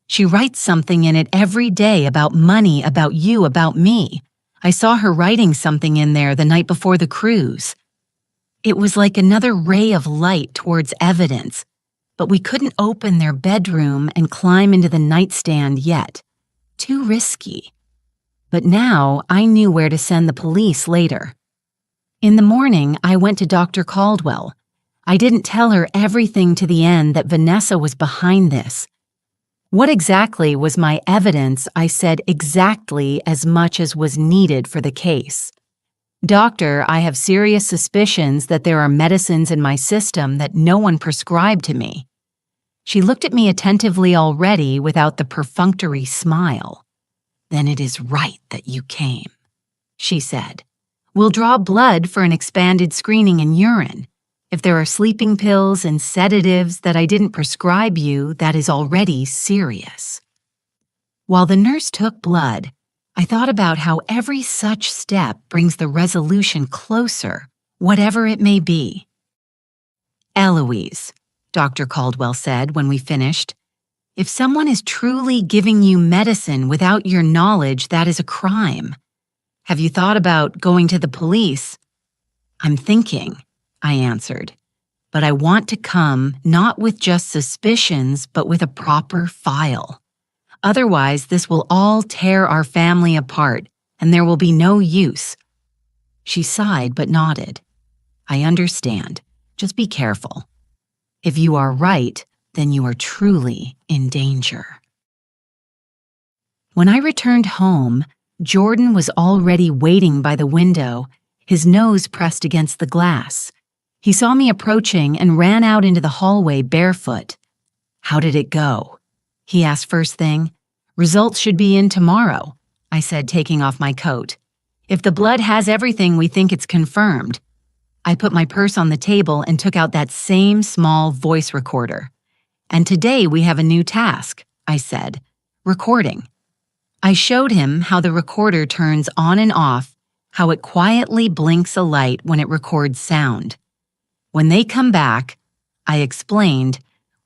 She writes something in it every day about money, about you, about me. I saw her writing something in there the night before the cruise." It was like another ray of light towards evidence, but we couldn't open their bedroom and climb into the nightstand yet. Too risky. But now I knew where to send the police later. In the morning, I went to Dr. Caldwell. I didn't tell her everything to the end that Vanessa was behind this. What exactly was my evidence? I said exactly as much as was needed for the case. "Doctor, I have serious suspicions that there are medicines in my system that no one prescribed to me." She looked at me attentively already without the perfunctory smile. "Then it is right that you came," she said. "We'll draw blood for an expanded screening in urine. If there are sleeping pills and sedatives that I didn't prescribe you, that is already serious. While the nurse took blood, I thought about how every such step brings the resolution closer, whatever it may be. Eloise, Dr. Caldwell said when we finished, if someone is truly giving you medicine without your knowledge, that is a crime. Have you thought about going to the police? I'm thinking, I answered, but I want to come not with just suspicions, but with a proper file. Otherwise, this will all tear our family apart, and there will be no use. She sighed but nodded. I understand. Just be careful. If you are right, then you are truly in danger. When I returned home, Jordan was already waiting by the window, his nose pressed against the glass. He saw me approaching and ran out into the hallway barefoot. How did it go? He asked first thing. Results should be in tomorrow, I said, taking off my coat. If the blood has everything, we think it's confirmed. I put my purse on the table and took out that same small voice recorder. And today we have a new task, I said, recording. I showed him how the recorder turns on and off, how it quietly blinks a light when it records sound. When they come back, I explained,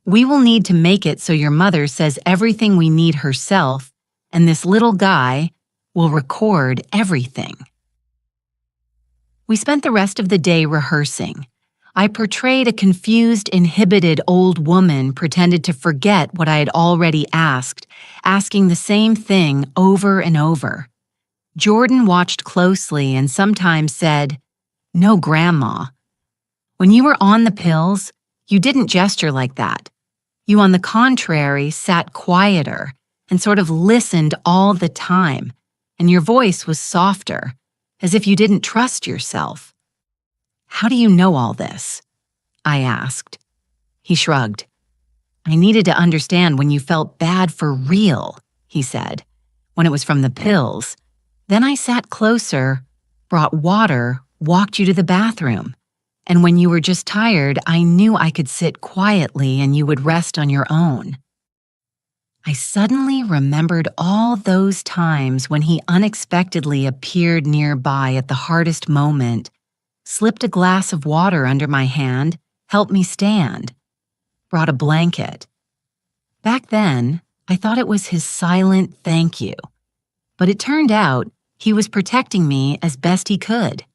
we will need to make it so your mother says everything we need herself, and this little guy will record everything. We spent the rest of the day rehearsing. I portrayed a confused, inhibited old woman pretended to forget what I had already asked, asking the same thing over and over. Jordan watched closely and sometimes said, "No, Grandma. When you were on the pills, you didn't gesture like that. You, on the contrary, sat quieter and sort of listened all the time, and your voice was softer, as if you didn't trust yourself." How do you know all this? I asked. He shrugged. I needed to understand when you felt bad for real, he said, when it was from the pills. Then I sat closer, brought water, walked you to the bathroom. And when you were just tired, I knew I could sit quietly and you would rest on your own. I suddenly remembered all those times when he unexpectedly appeared nearby at the hardest moment, slipped a glass of water under my hand, helped me stand, brought a blanket. Back then, I thought it was his silent thank you, but it turned out he was protecting me as best he could.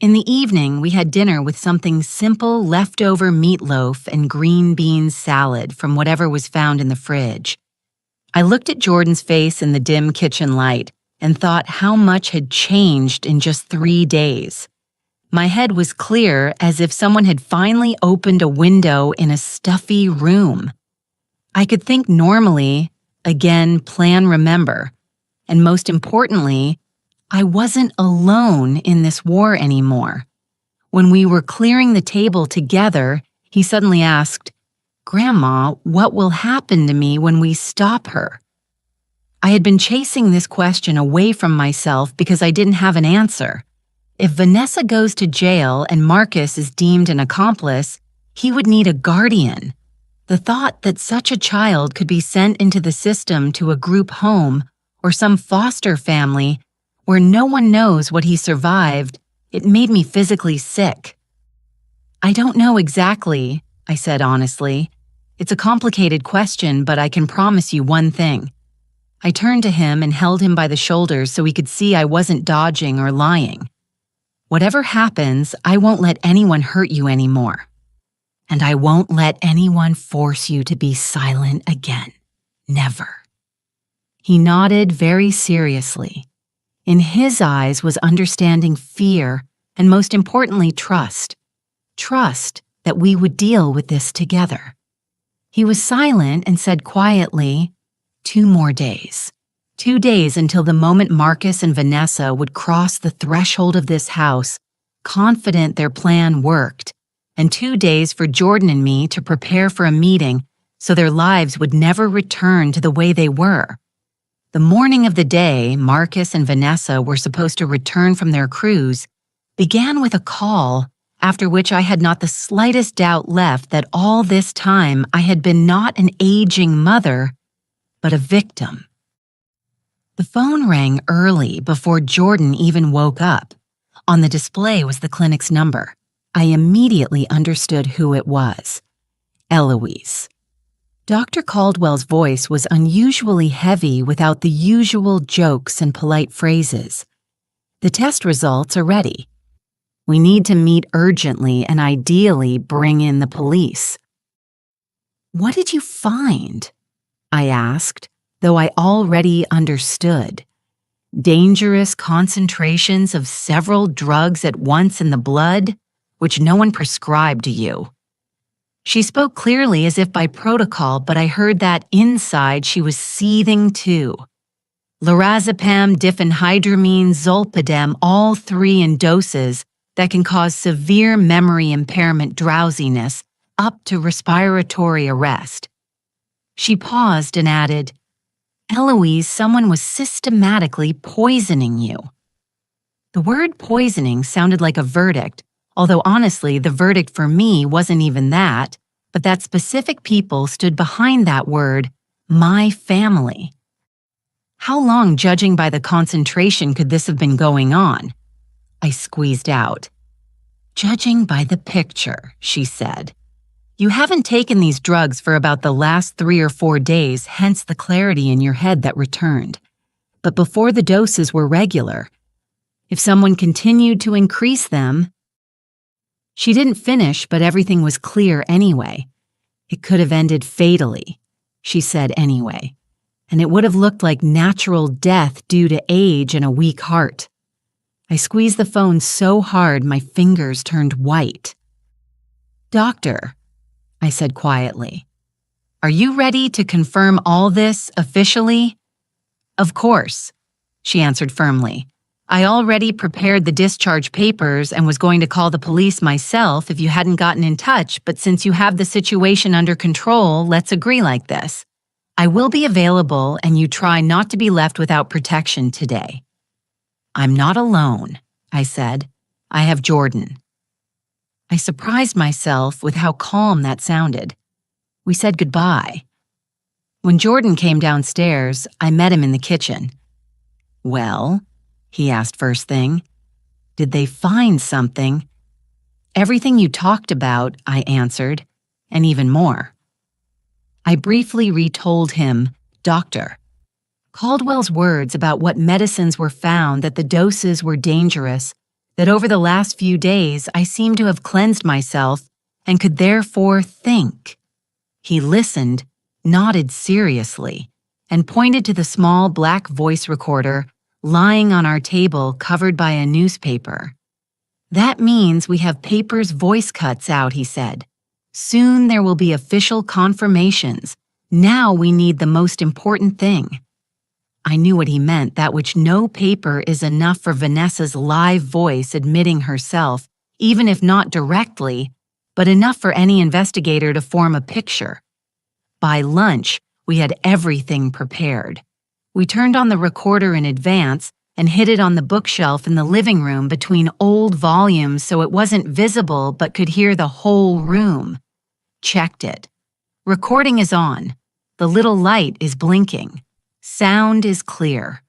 In the evening, we had dinner with something simple, leftover meatloaf and green bean salad from whatever was found in the fridge. I looked at Jordan's face in the dim kitchen light and thought how much had changed in just 3 days. My head was clear, as if someone had finally opened a window in a stuffy room. I could think normally, again, plan, remember, and most importantly, I wasn't alone in this war anymore. When we were clearing the table together, he suddenly asked, "Grandma, what will happen to me when we stop her?" I had been chasing this question away from myself because I didn't have an answer. If Vanessa goes to jail and Marcus is deemed an accomplice, he would need a guardian. The thought that such a child could be sent into the system to a group home or some foster family where no one knows what he survived, it made me physically sick. I don't know exactly, I said honestly. It's a complicated question, but I can promise you one thing. I turned to him and held him by the shoulders so he could see I wasn't dodging or lying. Whatever happens, I won't let anyone hurt you anymore. And I won't let anyone force you to be silent again. Never. He nodded very seriously. In his eyes was understanding, fear, and most importantly, trust. Trust that we would deal with this together. He was silent and said quietly, 2 more days. 2 days until the moment Marcus and Vanessa would cross the threshold of this house, confident their plan worked, and 2 days for Jordan and me to prepare for a meeting so their lives would never return to the way they were. The morning of the day Marcus and Vanessa were supposed to return from their cruise began with a call after which I had not the slightest doubt left that all this time I had been not an aging mother, but a victim. The phone rang early before Jordan even woke up. On the display was the clinic's number. I immediately understood who it was. Eloise. Dr. Caldwell's voice was unusually heavy without the usual jokes and polite phrases. The test results are ready. We need to meet urgently and ideally bring in the police. What did you find? I asked, though I already understood. Dangerous concentrations of several drugs at once in the blood, which no one prescribed to you. She spoke clearly as if by protocol, but I heard that inside she was seething too. Lorazepam, diphenhydramine, zolpidem, all three in doses that can cause severe memory impairment, drowsiness, up to respiratory arrest. She paused and added, Eloise, someone was systematically poisoning you. The word poisoning sounded like a verdict, although honestly, the verdict for me wasn't even that, but that specific people stood behind that word, my family. How long, judging by the concentration, could this have been going on? I squeezed out. Judging by the picture, she said. You haven't taken these drugs for about the last 3 or 4 days, hence the clarity in your head that returned. But before the doses were regular, if someone continued to increase them... She didn't finish, but everything was clear anyway. It could have ended fatally, she said anyway, and it would have looked like natural death due to age and a weak heart. I squeezed the phone so hard my fingers turned white. Doctor, I said quietly, are you ready to confirm all this officially? Of course, she answered firmly. I already prepared the discharge papers and was going to call the police myself if you hadn't gotten in touch, but since you have the situation under control, let's agree like this. I will be available and you try not to be left without protection today. I'm not alone, I said. I have Jordan. I surprised myself with how calm that sounded. We said goodbye. When Jordan came downstairs, I met him in the kitchen. Well, he asked first thing. Did they find something? Everything you talked about, I answered, and even more. I briefly retold him, Doctor. Caldwell's words about what medicines were found, that the doses were dangerous, that over the last few days I seemed to have cleansed myself and could therefore think. He listened, nodded seriously, and pointed to the small black voice recorder lying on our table covered by a newspaper. That means we have papers voice cuts out, he said. Soon there will be official confirmations. Now we need the most important thing. I knew what he meant, that which no paper is enough for Vanessa's live voice admitting herself, even if not directly, but enough for any investigator to form a picture. By lunch, we had everything prepared. We turned on the recorder in advance and hid it on the bookshelf in the living room between old volumes so it wasn't visible but could hear the whole room. Checked it. Recording is on. The little light is blinking. Sound is clear.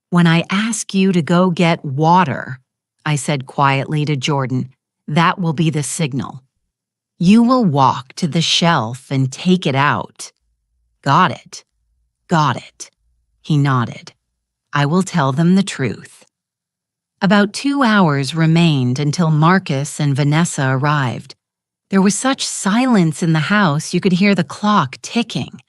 When I ask you to go get water, I said quietly to Jordan, that will be the signal. You will walk to the shelf and take it out. Got it. Got it. He nodded. I will tell them the truth. About 2 hours remained until Marcus and Vanessa arrived. There was such silence in the house you could hear the clock ticking.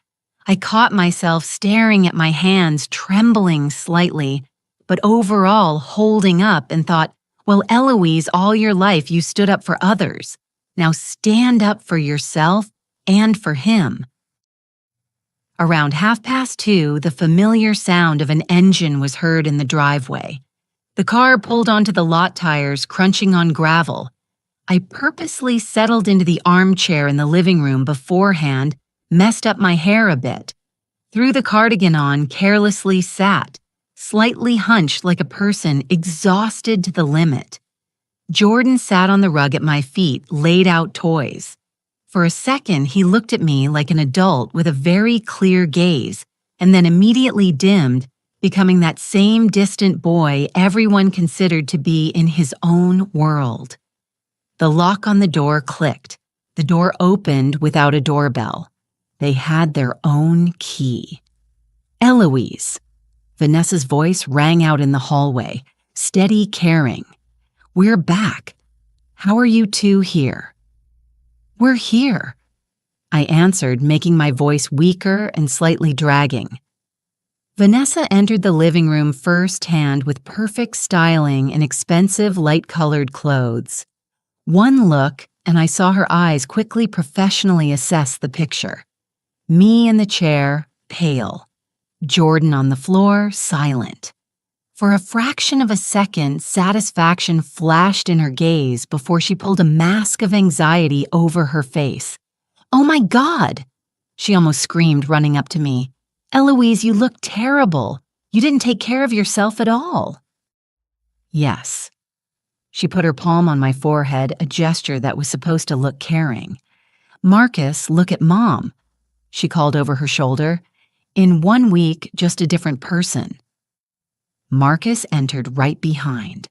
I caught myself staring at my hands, trembling slightly, but overall holding up and thought, well, Eloise, all your life you stood up for others. Now stand up for yourself and for him. Around 2:30, the familiar sound of an engine was heard in the driveway. The car pulled onto the lot tires, crunching on gravel. I purposely settled into the armchair in the living room beforehand, messed up my hair a bit, threw the cardigan on, carelessly sat, slightly hunched like a person exhausted to the limit. Jordan sat on the rug at my feet, laid out toys. For a second, he looked at me like an adult with a very clear gaze, and then immediately dimmed, becoming that same distant boy everyone considered to be in his own world. The lock on the door clicked. The door opened without a doorbell. They had their own key. Eloise. Vanessa's voice rang out in the hallway, steady, caring. "We're back. How are you two here?" "We're here," I answered, making my voice weaker and slightly dragging. Vanessa entered the living room firsthand with perfect styling and expensive light-colored clothes. One look, and I saw her eyes quickly professionally assess the picture. Me in the chair, pale. Jordan on the floor, silent. For a fraction of a second, satisfaction flashed in her gaze before she pulled a mask of anxiety over her face. "Oh my God!" she almost screamed, running up to me. "Eloise, you look terrible. You didn't take care of yourself at all." "Yes." She put her palm on my forehead, a gesture that was supposed to look caring. "Marcus, look at Mom," she called over her shoulder. "In 1 week, just a different person." Marcus entered right behind.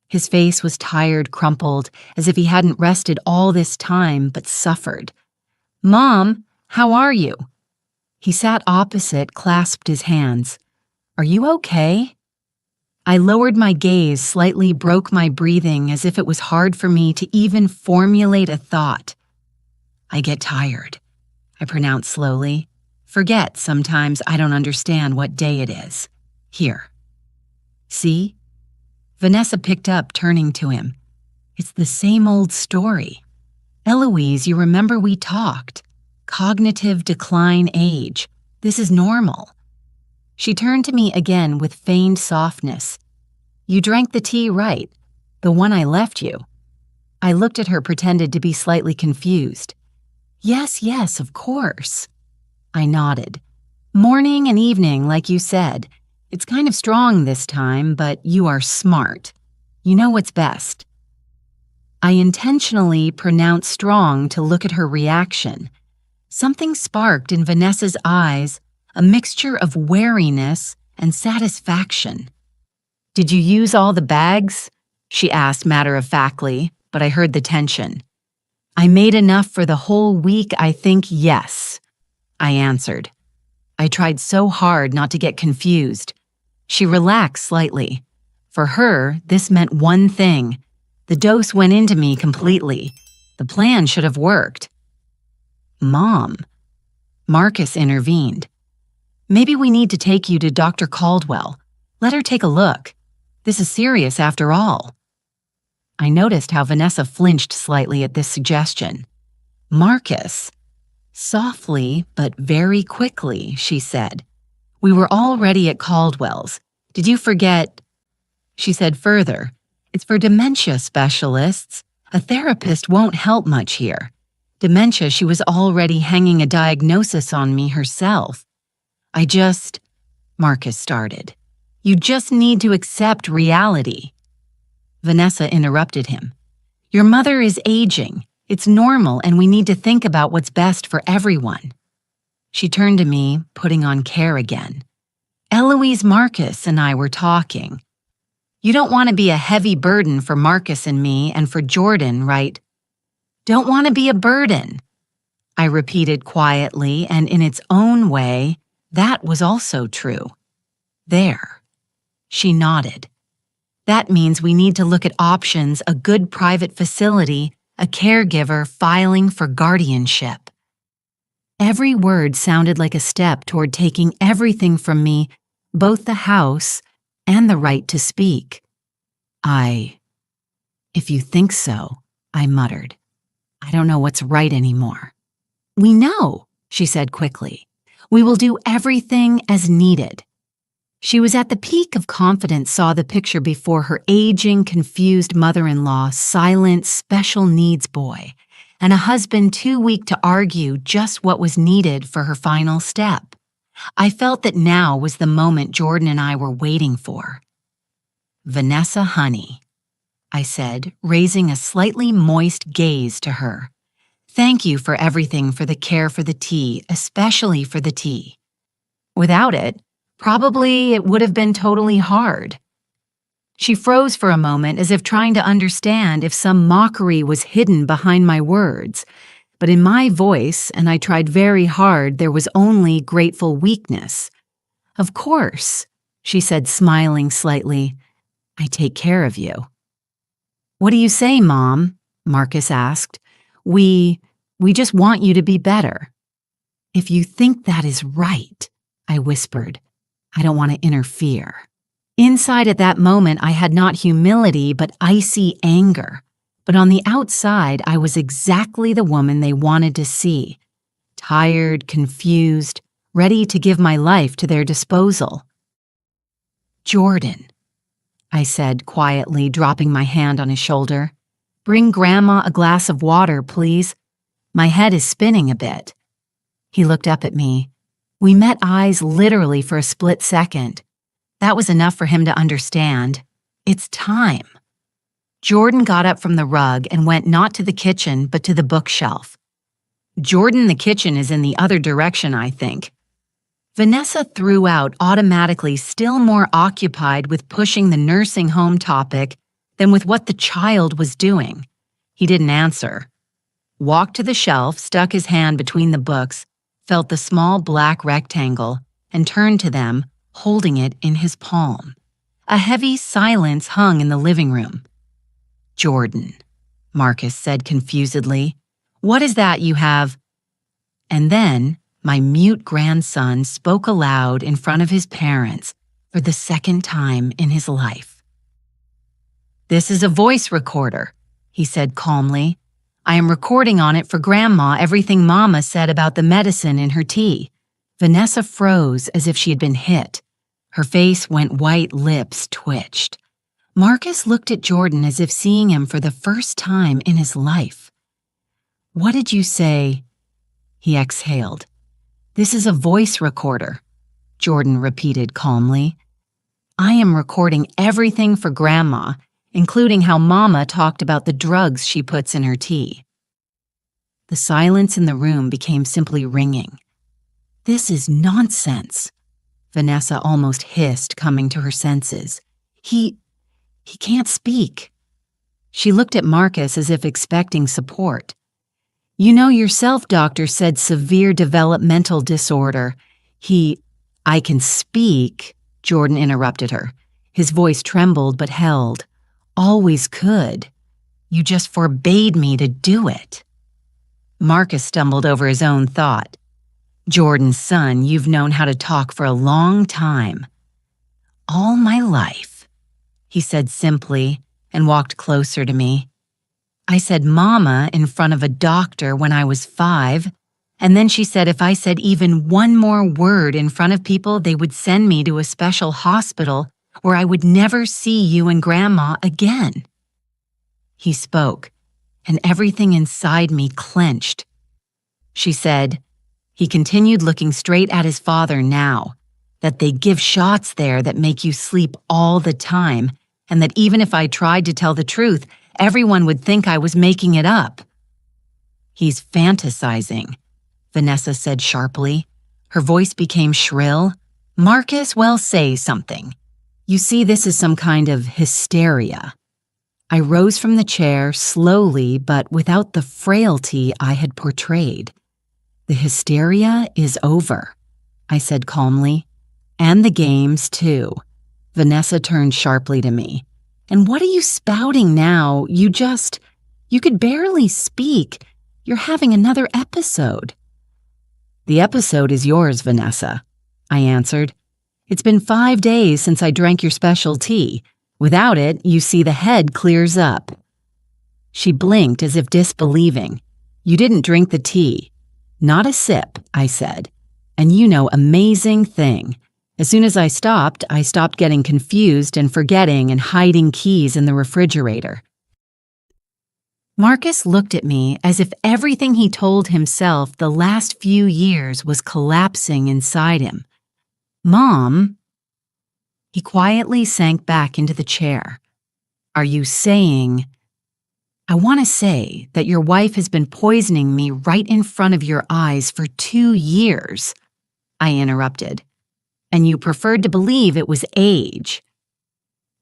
His face was tired, crumpled, as if he hadn't rested all this time but suffered. "Mom, how are you?" He sat opposite, clasped his hands. "Are you okay?" I lowered my gaze, slightly broke my breathing as if it was hard for me to even formulate a thought. "I get tired," I pronounced slowly. "Forget sometimes I don't understand what day it is. Here. See?" Vanessa picked up, turning to him. "It's the same old story. Eloise, you remember we talked. Cognitive decline age. This is normal." She turned to me again with feigned softness. "You drank the tea, right? The one I left you." I looked at her, pretended to be slightly confused. Yes, of course." I nodded. "Morning and evening, like you said. It's kind of strong this time, but you are smart. You know what's best." I intentionally pronounced strong to look at her reaction. Something sparked in Vanessa's eyes, a mixture of wariness and satisfaction. "Did you use all the bags?" she asked matter-of-factly, but I heard the tension. "I made enough for the whole week, I think, yes," I answered. I tried so hard not to get confused. She relaxed slightly. For her, this meant one thing. The dose went into me completely. The plan should have worked. "Mom," Marcus intervened. "Maybe we need to take you to Dr. Caldwell. Let her take a look. This is serious after all." I noticed how Vanessa flinched slightly at this suggestion. "Marcus." Softly, but very quickly, she said. "We were already at Caldwell's. Did you forget?" She said further, "It's for dementia specialists. A therapist won't help much here. Dementia, she was already hanging a diagnosis on me herself. Marcus started. "You just need to accept reality." Vanessa interrupted him. "Your mother is aging. It's normal, and we need to think about what's best for everyone." She turned to me, putting on care again. "Eloise, Marcus and I were talking. You don't want to be a heavy burden for Marcus and me and for Jordan, right?" "Don't want to be a burden," I repeated quietly, and in its own way, that was also true. "There." She nodded. "That means we need to look at options, a good private facility, a caregiver, filing for guardianship." Every word sounded like a step toward taking everything from me, both the house and the right to speak. If you think so," I muttered. "I don't know what's right anymore." "We know," she said quickly. "We will do everything as needed." She was at the peak of confidence, saw the picture before her, aging, confused mother-in-law, silent, special needs boy, and a husband too weak to argue just what was needed for her final step. I felt that now was the moment Jordan and I were waiting for. "Vanessa, honey," I said, raising a slightly moist gaze to her. Thank you for everything, for the care for the tea, especially for the tea. Without it, probably it would have been totally hard. She froze for a moment as if trying to understand if some mockery was hidden behind my words, but in my voice, and I tried very hard, there was only grateful weakness. Of course, she said, smiling slightly. I take care of you. What do you say, Mom? Marcus asked. We just want you to be better. If you think that is right, I whispered. I don't want to interfere. Inside at that moment, I had not humility, but icy anger. But on the outside, I was exactly the woman they wanted to see. Tired, confused, ready to give my life to their disposal. Jordan, I said quietly, dropping my hand on his shoulder. Bring Grandma a glass of water, please. My head is spinning a bit. He looked up at me. We met eyes literally for a split second. That was enough for him to understand. It's time. Jordan got up from the rug and went not to the kitchen, but to the bookshelf. Jordan, the kitchen is in the other direction, I think. Vanessa threw out, automatically still more occupied with pushing the nursing home topic than with what the child was doing. He didn't answer. Walked to the shelf, stuck his hand between the books, felt the small black rectangle, and turned to them, holding it in his palm. A heavy silence hung in the living room. Jordan, Marcus said confusedly, what is that you have? And then, my mute grandson spoke aloud in front of his parents for the second time in his life. This is a voice recorder, he said calmly. I am recording on it for Grandma everything Mama said about the medicine in her tea. Vanessa froze as if she had been hit. Her face went white, lips twitched. Marcus looked at Jordan as if seeing him for the first time in his life. What did you say? He exhaled. This is a voice recorder, Jordan repeated calmly. I am recording everything for Grandma, including how Mama talked about the drugs she puts in her tea. The silence in the room became simply ringing. This is nonsense, Vanessa almost hissed, coming to her senses. He can't speak. She looked at Marcus as if expecting support. You know yourself, doctor said severe developmental disorder. I can speak, Jordan interrupted her. His voice trembled but held. Always could. You just forbade me to do it. Marcus stumbled over his own thought. Jordan's son, you've known how to talk for a long time. All my life, he said simply and walked closer to me. I said Mama in front of a doctor when I was 5, and then she said if I said even one more word in front of people, they would send me to a special hospital where I would never see you and Grandma again. He spoke, and everything inside me clenched. She said, he continued looking straight at his father now, that they give shots there that make you sleep all the time, and that even if I tried to tell the truth, everyone would think I was making it up. He's fantasizing, Vanessa said sharply. Her voice became shrill. Marcus, well, say something. You see, this is some kind of hysteria. I rose from the chair slowly, but without the frailty I had portrayed. The hysteria is over, I said calmly. And the games, too. Vanessa turned sharply to me. And what are you spouting now? You could barely speak. You're having another episode. The episode is yours, Vanessa, I answered. It's been 5 days since I drank your special tea. Without it, you see the head clears up. She blinked as if disbelieving. You didn't drink the tea. Not a sip, I said. And you know, amazing thing. As soon as I stopped getting confused and forgetting and hiding keys in the refrigerator. Marcus looked at me as if everything he told himself the last few years was collapsing inside him. Mom, he quietly sank back into the chair. Are you saying... I want to say that your wife has been poisoning me right in front of your eyes for 2 years, I interrupted. And you preferred to believe it was age.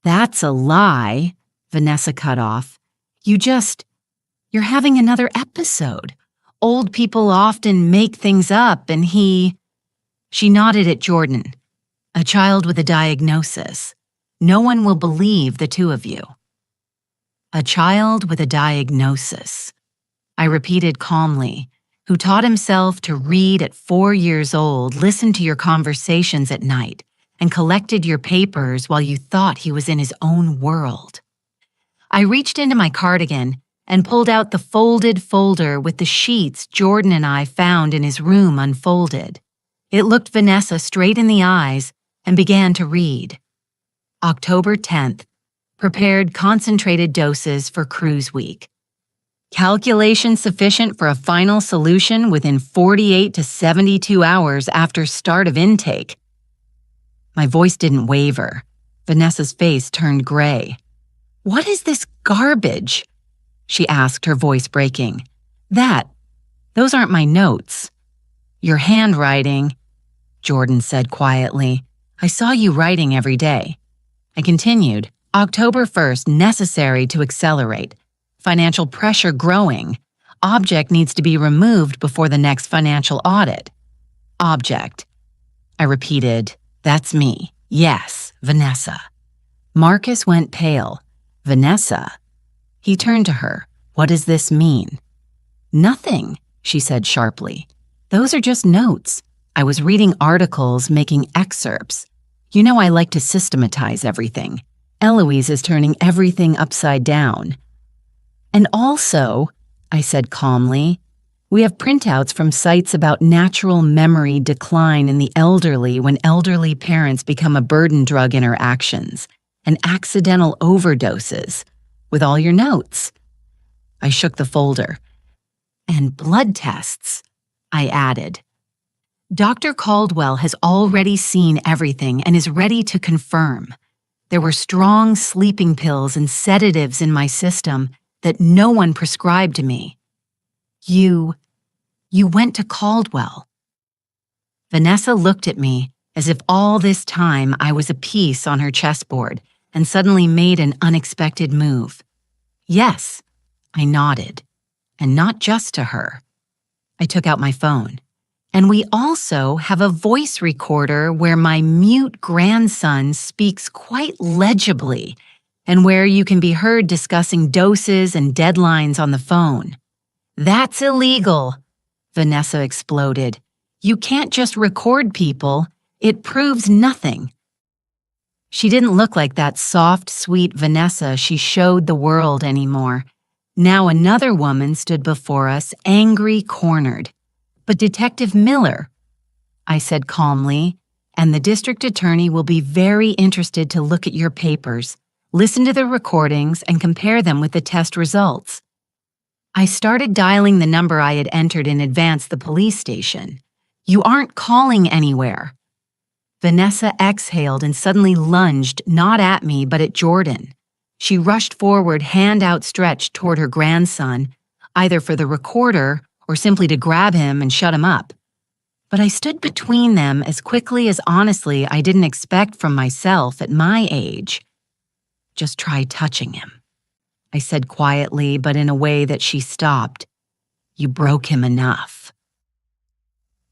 That's a lie, Vanessa cut off. You're having another episode. Old people often make things up and She nodded at Jordan. A child with a diagnosis. No one will believe the two of you. A child with a diagnosis, I repeated calmly, who taught himself to read at 4 years old, listened to your conversations at night, and collected your papers while you thought he was in his own world. I reached into my cardigan and pulled out the folded folder with the sheets Jordan and I found in his room unfolded. It looked Vanessa straight in the eyes and began to read. October 10th. Prepared concentrated doses for cruise week. Calculation sufficient for a final solution within 48 to 72 hours after start of intake. My voice didn't waver. Vanessa's face turned gray. What is this garbage? She asked, her voice breaking. Those aren't my notes. Your handwriting, Jordan said quietly. I saw you writing every day. I continued. October 1st, necessary to accelerate. Financial pressure growing. Object needs to be removed before the next financial audit. Object. I repeated, that's me. Yes, Vanessa. Marcus went pale. Vanessa. He turned to her. What does this mean? Nothing, she said sharply. Those are just notes. I was reading articles, making excerpts. You know I like to systematize everything. Eloise is turning everything upside down. And also, I said calmly, we have printouts from sites about natural memory decline in the elderly when elderly parents become a burden drug interactions and accidental overdoses, with all your notes. I shook the folder. And blood tests, I added. Dr. Caldwell has already seen everything and is ready to confirm. There were strong sleeping pills and sedatives in my system that no one prescribed to me. You went to Caldwell. Vanessa looked at me as if all this time I was a piece on her chessboard and suddenly made an unexpected move. Yes, I nodded, and not just to her. I took out my phone. And we also have a voice recorder where my mute grandson speaks quite legibly and where you can be heard discussing doses and deadlines on the phone. That's illegal, Vanessa exploded. You can't just record people. It proves nothing. She didn't look like that soft, sweet Vanessa she showed the world anymore. Now another woman stood before us, angry, cornered. But Detective Miller, I said calmly, and the district attorney will be very interested to look at your papers, listen to the recordings, and compare them with the test results. I started dialing the number I had entered in advance, the police station. You aren't calling anywhere. Vanessa exhaled and suddenly lunged, not at me, but at Jordan. She rushed forward, hand outstretched toward her grandson, either for the recorder or simply to grab him and shut him up. But I stood between them as quickly as honestly I didn't expect from myself at my age. Just try touching him, I said quietly, but in a way that she stopped. You broke him enough.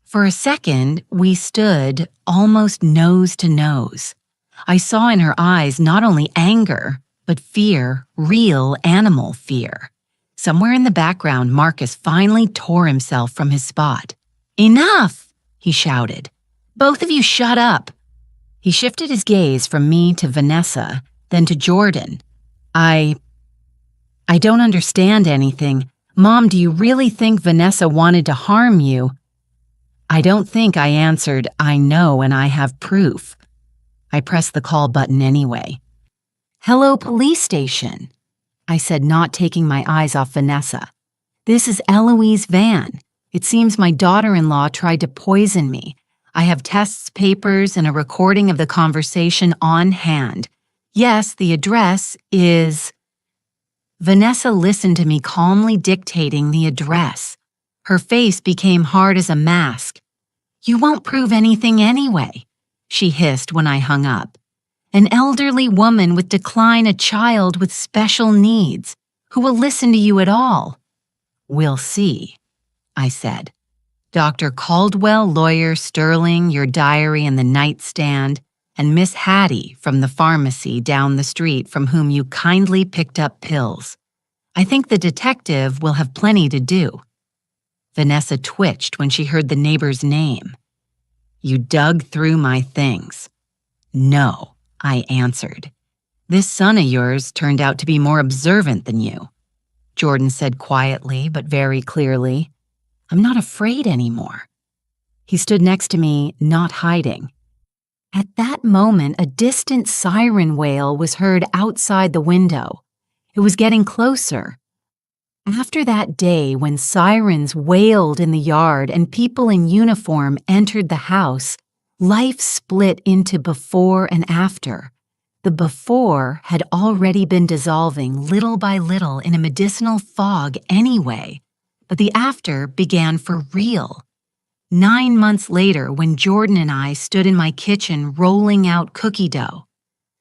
For a second, we stood almost nose to nose. I saw in her eyes not only anger, but fear, real animal fear. Somewhere in the background, Marcus finally tore himself from his spot. Enough, he shouted. Both of you shut up. He shifted his gaze from me to Vanessa, then to Jordan. I don't understand anything. Mom, do you really think Vanessa wanted to harm you? I don't think, I answered. I know, and I have proof. I pressed the call button anyway. Hello, police station, I said, not taking my eyes off Vanessa. This is Eloise Van. It seems my daughter-in-law tried to poison me. I have tests, papers, and a recording of the conversation on hand. Yes, the address is... Vanessa listened to me calmly dictating the address. Her face became hard as a mask. "You won't prove anything anyway," she hissed when I hung up. "An elderly woman with decline, a child with special needs. Who will listen to you at all?" "We'll see," I said. "Dr. Caldwell, lawyer, Sterling, your diary and the nightstand, and Miss Hattie from the pharmacy down the street from whom you kindly picked up pills. I think the detective will have plenty to do." Vanessa twitched when she heard the neighbor's name. "You dug through my things." "No," I answered. "This son of yours turned out to be more observant than you," Jordan said quietly but very clearly. "I'm not afraid anymore." He stood next to me, not hiding. At that moment, a distant siren wail was heard outside the window. It was getting closer. After that day when sirens wailed in the yard and people in uniform entered the house, life split into before and after. The before had already been dissolving little by little in a medicinal fog anyway, but the after began for real. 9 months later, when Jordan and I stood in my kitchen rolling out cookie dough,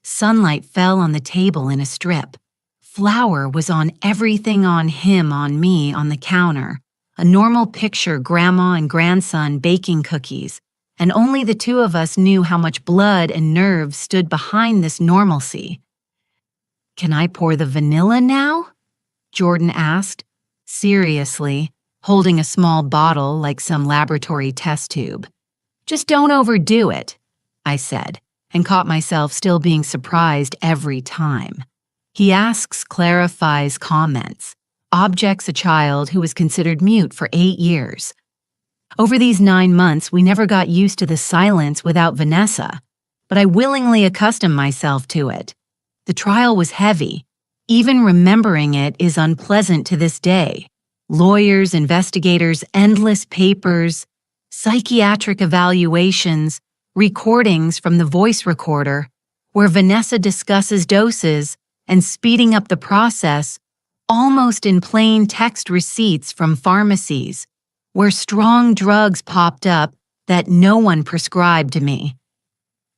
sunlight fell on the table in a strip. Flour was on everything, on him, on me, on the counter. A normal picture, grandma and grandson baking cookies, and only the two of us knew how much blood and nerves stood behind this normalcy. "Can I pour the vanilla now?" Jordan asked, seriously, holding a small bottle like some laboratory test tube. "Just don't overdo it," I said, and caught myself still being surprised every time. He asks, clarifies, comments, objects a child who was considered mute for 8 years. Over these 9 months, we never got used to the silence without Vanessa, but I willingly accustomed myself to it. The trial was heavy. Even remembering it is unpleasant to this day. Lawyers, investigators, endless papers, psychiatric evaluations, recordings from the voice recorder, where Vanessa discusses doses and speeding up the process, almost in plain text receipts from pharmacies, where strong drugs popped up that no one prescribed to me.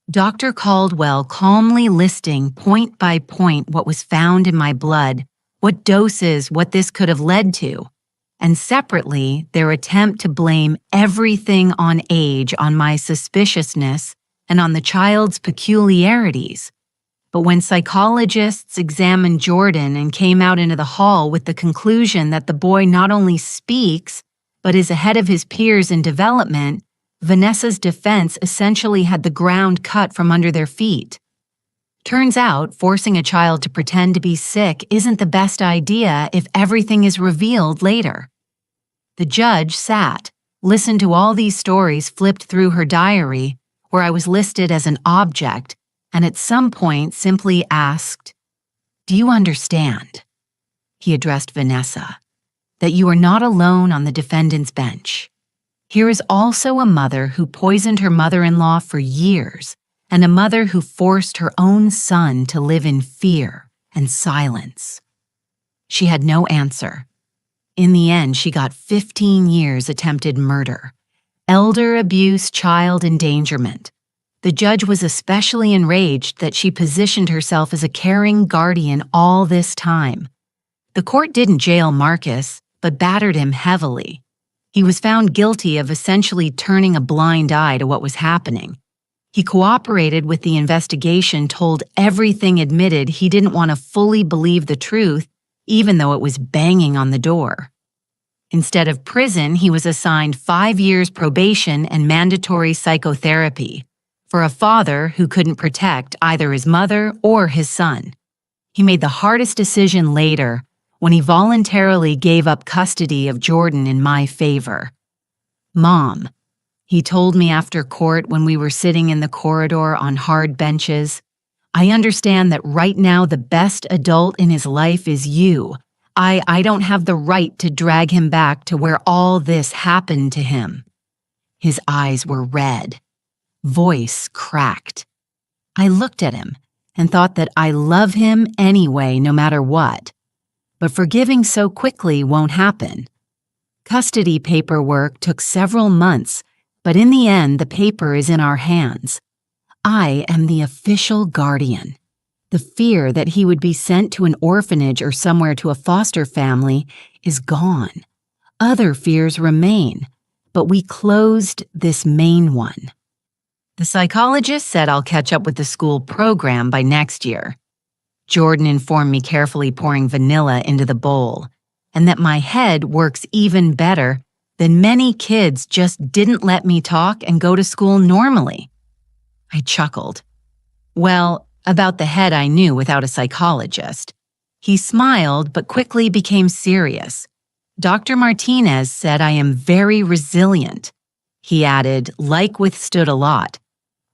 Dr. Caldwell calmly listing point by point what was found in my blood, what doses, what this could have led to, and separately their attempt to blame everything on age, on my suspiciousness, and on the child's peculiarities. But when psychologists examined Jordan and came out into the hall with the conclusion that the boy not only speaks, but is ahead of his peers in development, Vanessa's defense essentially had the ground cut from under their feet. Turns out, forcing a child to pretend to be sick isn't the best idea if everything is revealed later. The judge sat, listened to all these stories flipped through her diary, where I was listed as an object, and at some point simply asked, "Do you understand?" He addressed Vanessa, "that you are not alone on the defendant's bench. Here is also a mother who poisoned her mother-in-law for years, and a mother who forced her own son to live in fear and silence." She had no answer. In the end, she got 15 years attempted murder, elder abuse, child endangerment. The judge was especially enraged that she positioned herself as a caring guardian all this time. The court didn't jail Marcus, but battered him heavily. He was found guilty of essentially turning a blind eye to what was happening. He cooperated with the investigation, told everything, admitted he didn't want to fully believe the truth, even though it was banging on the door. Instead of prison, he was assigned 5 years probation and mandatory psychotherapy for a father who couldn't protect either his mother or his son. He made the hardest decision later when he voluntarily gave up custody of Jordan in my favor. "Mom," he told me after court when we were sitting in the corridor on hard benches, "I understand that right now the best adult in his life is you. I don't have the right to drag him back to where all this happened to him." His eyes were red. Voice cracked. I looked at him and thought that I love him anyway, no matter what. But forgiving so quickly won't happen. Custody paperwork took several months, but in the end, the paper is in our hands. I am the official guardian. The fear that he would be sent to an orphanage or somewhere to a foster family is gone. Other fears remain, but we closed this main one. The psychologist said I'll catch up with the school program by next year. Jordan informed me, carefully pouring vanilla into the bowl, and that my head works even better than many kids just didn't let me talk and go to school normally. I chuckled. Well, about the head I knew without a psychologist. He smiled but quickly became serious. Dr. Martinez said I am very resilient. He added, like withstood a lot.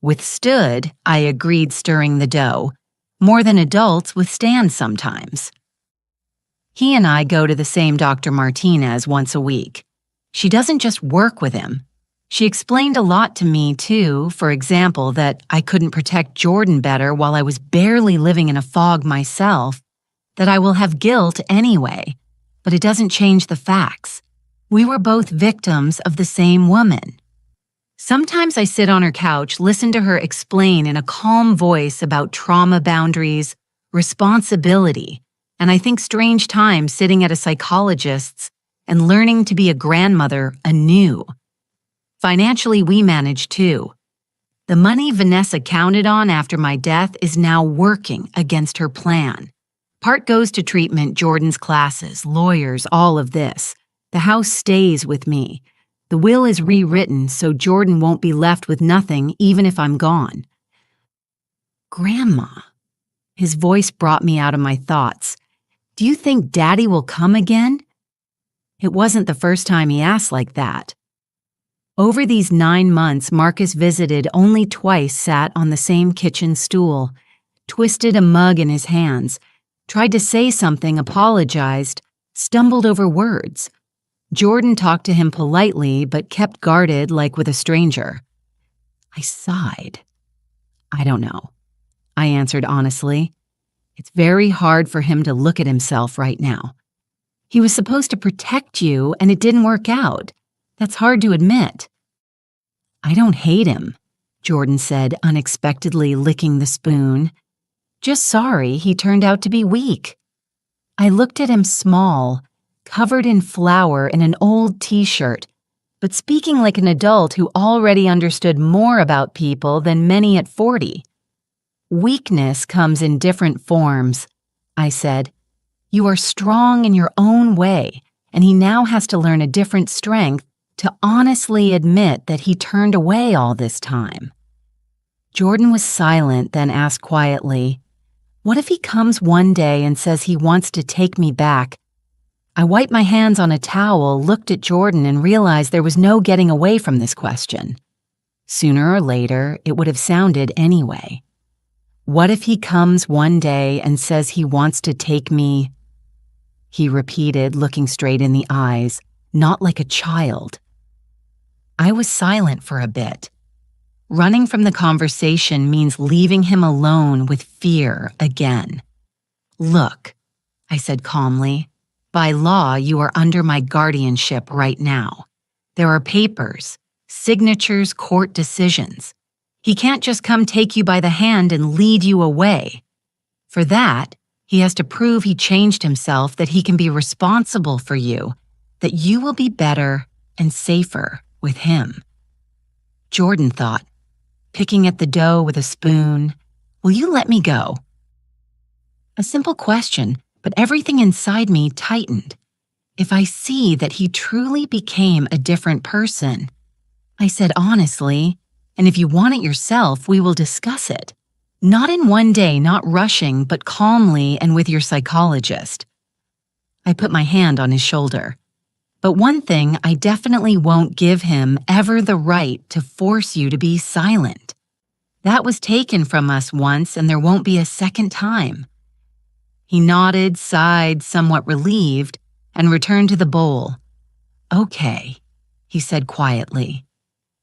Withstood, I agreed, stirring the dough, more than adults withstand sometimes. He and I go to the same Dr. Martinez once a week. She doesn't just work with him. She explained a lot to me, too, for example, that I couldn't protect Jordan better while I was barely living in a fog myself, that I will have guilt anyway, but it doesn't change the facts. We were both victims of the same woman. Sometimes I sit on her couch, listen to her explain in a calm voice about trauma boundaries, responsibility, and I think strange times sitting at a psychologist's and learning to be a grandmother anew. Financially, we manage too. The money Vanessa counted on after my death is now working against her plan. Part goes to treatment, Jordan's classes, lawyers, all of this. The house stays with me. The will is rewritten so Jordan won't be left with nothing even if I'm gone. Grandma. His voice brought me out of my thoughts. Do you think Daddy will come again? It wasn't the first time he asked like that. Over these 9 months, Marcus visited only twice, sat on the same kitchen stool, twisted a mug in his hands, tried to say something, apologized, stumbled over words. Jordan talked to him politely, but kept guarded like with a stranger. I sighed. I don't know, I answered honestly. It's very hard for him to look at himself right now. He was supposed to protect you, and it didn't work out. That's hard to admit. I don't hate him, Jordan said, unexpectedly licking the spoon. Just sorry he turned out to be weak. I looked at him, small, covered in flour in an old t-shirt, but speaking like an adult who already understood more about people than many at 40. Weakness comes in different forms, I said. You are strong in your own way, and he now has to learn a different strength to honestly admit that he turned away all this time. Jordan was silent, then asked quietly, what if he comes one day and says he wants to take me back? I wiped my hands on a towel, looked at Jordan, and realized there was no getting away from this question. Sooner or later, it would have sounded anyway. What if he comes one day and says he wants to take me? He repeated, looking straight in the eyes, not like a child. I was silent for a bit. Running from the conversation means leaving him alone with fear again. Look, I said calmly, by law you are under my guardianship right now. There are papers, signatures, court decisions. He can't just come take you by the hand and lead you away. For that, he has to prove he changed himself, that he can be responsible for you, that you will be better and safer with him. Jordan thought, picking at the dough with a spoon, will you let me go? A simple question, but everything inside me tightened. If I see that he truly became a different person, I said honestly, and if you want it yourself, we will discuss it. Not in one day, not rushing, but calmly and with your psychologist. I put my hand on his shoulder. But one thing, I definitely won't give him ever the right to force you to be silent. That was taken from us once, and there won't be a second time. He nodded, sighed, somewhat relieved, and returned to the bowl. Okay, he said quietly.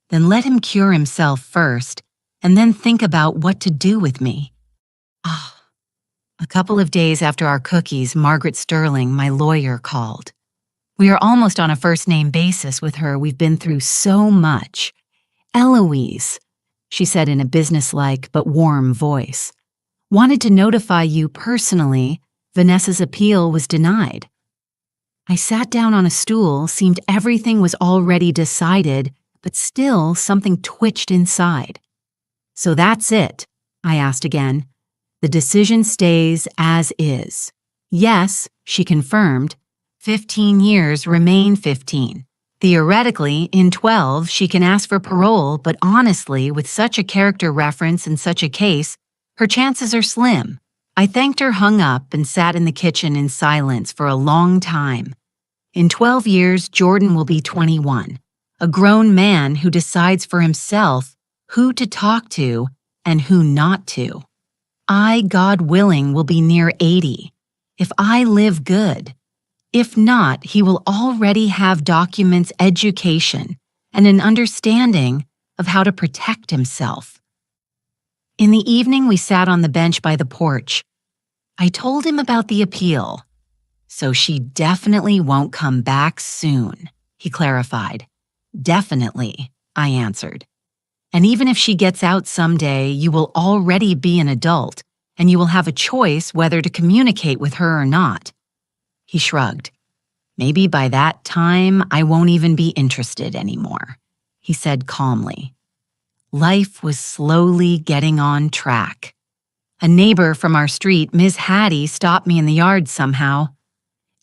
Then let him cure himself first, and then think about what to do with me. Ah, A couple of days after our cookies, Margaret Sterling, my lawyer, called. We are almost on a first-name basis with her. We've been through so much. Eloise, she said in a businesslike but warm voice, wanted to notify you personally Vanessa's appeal was denied. I sat down on a stool, seemed everything was already decided, but still something twitched inside. So that's it, I asked again. The decision stays as is. Yes, she confirmed. 15 years remain 15. Theoretically, in 12, she can ask for parole, but honestly, with such a character reference in such a case, her chances are slim. I thanked her, hung up, and sat in the kitchen in silence for a long time. In 12 years, Jordan will be 21, a grown man who decides for himself who to talk to and who not to. I, God willing, will be near 80. If I live good. If not, he will already have documents, education, and an understanding of how to protect himself. In the evening, we sat on the bench by the porch. I told him about the appeal. So she definitely won't come back soon, he clarified. Definitely, I answered. And even if she gets out someday, you will already be an adult, and you will have a choice whether to communicate with her or not. He shrugged. Maybe by that time, I won't even be interested anymore, he said calmly. Life was slowly getting on track. A neighbor from our street, Ms. Hattie, stopped me in the yard somehow.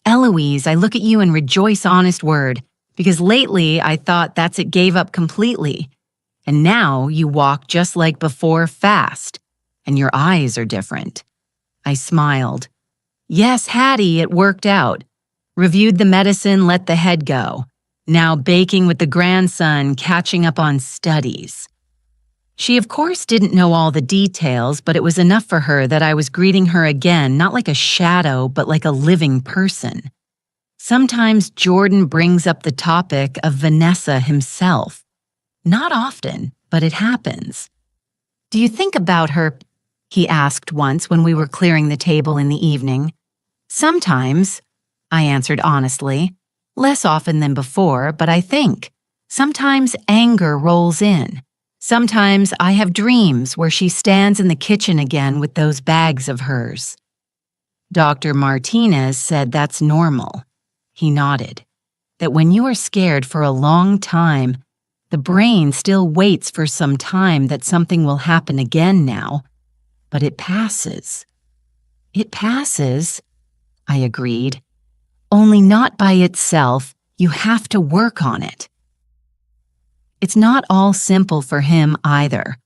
Eloise, I look at you and rejoice, honest word, because lately I thought that's it, gave up completely. And now you walk just like before, fast, and your eyes are different. I smiled. Yes, Hattie, it worked out. Reviewed the medicine, let the head go. Now baking with the grandson, catching up on studies. She, of course, didn't know all the details, but it was enough for her that I was greeting her again, not like a shadow, but like a living person. Sometimes Jordan brings up the topic of Vanessa himself. Not often, but it happens. Do you think about her? He asked once when we were clearing the table in the evening. Sometimes, I answered honestly. Less often than before, but I think. Sometimes anger rolls in. Sometimes I have dreams where she stands in the kitchen again with those bags of hers. Dr. Martinez said that's normal. He nodded. That when you are scared for a long time, the brain still waits for some time that something will happen again now, but it passes. It passes, I agreed. Only not by itself. You have to work on it. It's not all simple for him either.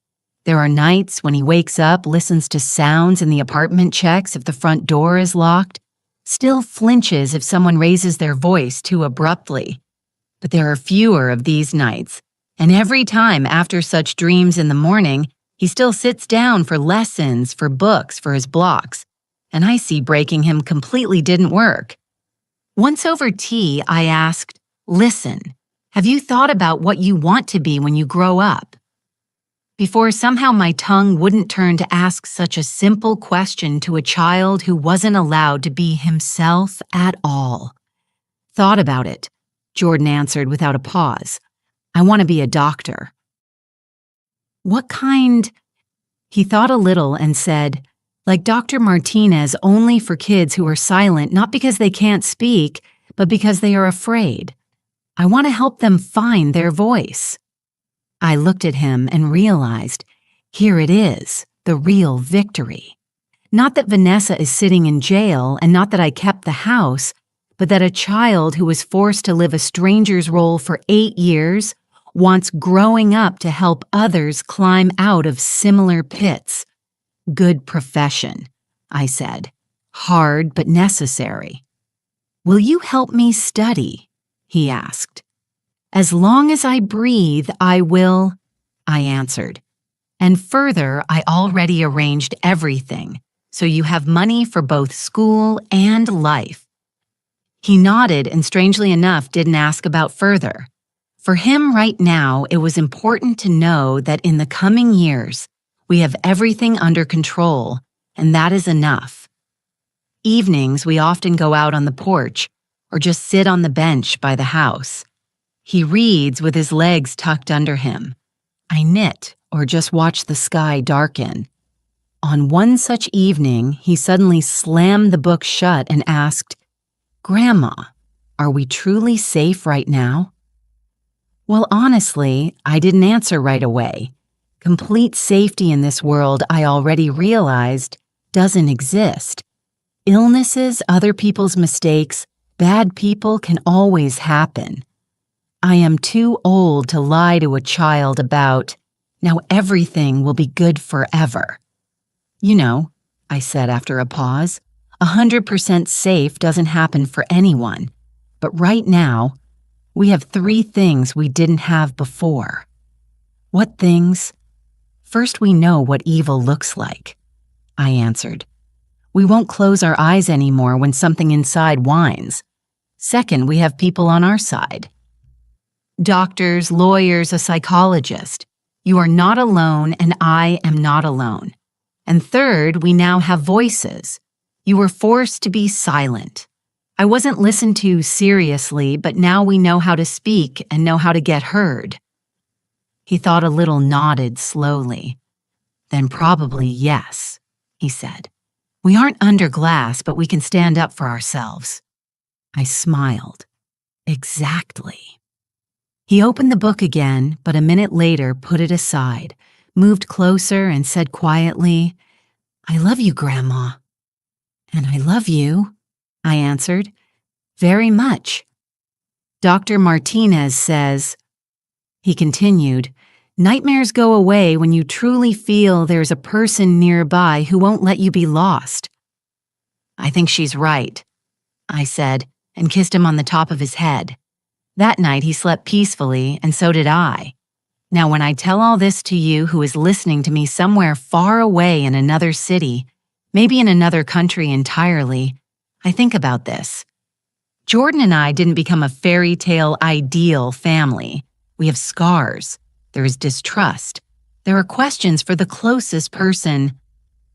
There are nights when he wakes up, listens to sounds in the apartment, checks if the front door is locked, still flinches if someone raises their voice too abruptly. But there are fewer of these nights, and every time after such dreams in the morning, he still sits down for lessons, for books, for his blocks, and I see breaking him completely didn't work. Once over tea, I asked, listen, have you thought about what you want to be when you grow up? Before somehow my tongue wouldn't turn to ask such a simple question to a child who wasn't allowed to be himself at all. Thought about it, Jordan answered without a pause. I want to be a doctor. What kind? He thought a little and said, like Dr. Martinez, only for kids who are silent, not because they can't speak, but because they are afraid. I want to help them find their voice. I looked at him and realized, here it is, the real victory. Not that Vanessa is sitting in jail and not that I kept the house, but that a child who was forced to live a stranger's role for 8 years wants growing up to help others climb out of similar pits. Good profession, I said. Hard but necessary. Will you help me study? He asked. As long as I breathe, I will, I answered. And further, I already arranged everything, so you have money for both school and life. He nodded and strangely enough didn't ask about further. For him right now, it was important to know that in the coming years, we have everything under control, and that is enough. Evenings, we often go out on the porch or just sit on the bench by the house. He reads with his legs tucked under him. I knit or just watch the sky darken. On one such evening, he suddenly slammed the book shut and asked, "Grandma, are we truly safe right now?" Well, honestly, I didn't answer right away. Complete safety in this world, I already realized, doesn't exist. Illnesses, other people's mistakes, bad people can always happen. I am too old to lie to a child about, now everything will be good forever. You know, I said after a pause, 100% safe doesn't happen for anyone. But right now, we have 3 things we didn't have before. What things? First, we know what evil looks like, I answered. We won't close our eyes anymore when something inside whines. Second, we have people on our side. Doctors, lawyers, a psychologist. You are not alone, and I am not alone. And third, we now have voices. You were forced to be silent. I wasn't listened to seriously, but now we know how to speak and know how to get heard. He thought a little, nodded slowly. Then probably yes, he said. We aren't under glass, but we can stand up for ourselves. I smiled. Exactly. He opened the book again, but a minute later put it aside, moved closer and said quietly, "I love you, Grandma." "And I love you," I answered. "Very much." Dr. Martinez says, he continued, "Nightmares go away when you truly feel there's a person nearby who won't let you be lost." "I think she's right," I said, and kissed him on the top of his head. That night he slept peacefully, and so did I. Now when I tell all this to you who is listening to me somewhere far away in another city, maybe in another country entirely, I think about this. Jordan and I didn't become a fairy tale ideal family. We have scars. There is distrust. There are questions for the closest person.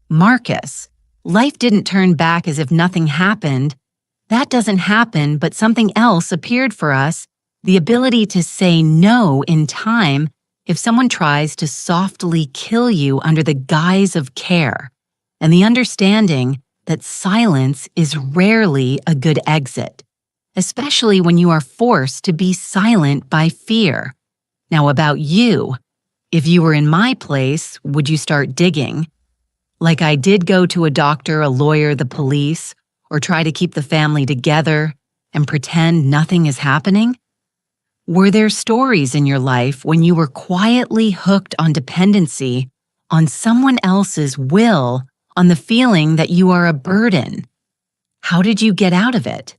Marcus, life didn't turn back as if nothing happened. That doesn't happen, but something else appeared for us, the ability to say no in time if someone tries to softly kill you under the guise of care, and the understanding that silence is rarely a good exit, especially when you are forced to be silent by fear. Now about you, if you were in my place, would you start digging? Like I did go to a doctor, a lawyer, the police, or try to keep the family together and pretend nothing is happening? Were there stories in your life when you were quietly hooked on dependency, on someone else's will, on the feeling that you are a burden? How did you get out of it?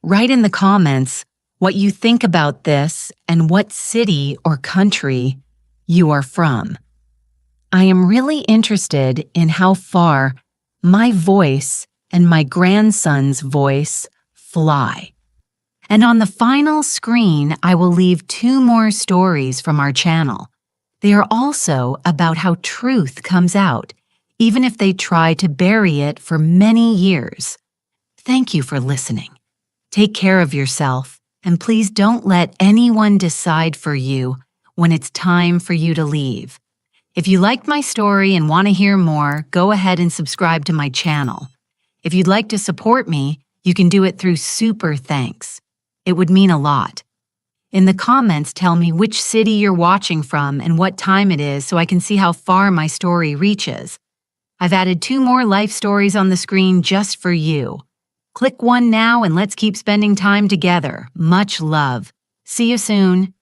Write in the comments what you think about this and what city or country you are from. I am really interested in how far my voice and my grandson's voice fly. And on the final screen, I will leave 2 more stories from our channel. They are also about how truth comes out, even if they try to bury it for many years. Thank you for listening. Take care of yourself, and please don't let anyone decide for you when it's time for you to leave. If you liked my story and want to hear more, go ahead and subscribe to my channel. If you'd like to support me, you can do it through Super Thanks. It would mean a lot. In the comments, tell me which city you're watching from and what time it is so I can see how far my story reaches. I've added 2 more life stories on the screen just for you. Click one now and let's keep spending time together. Much love. See you soon.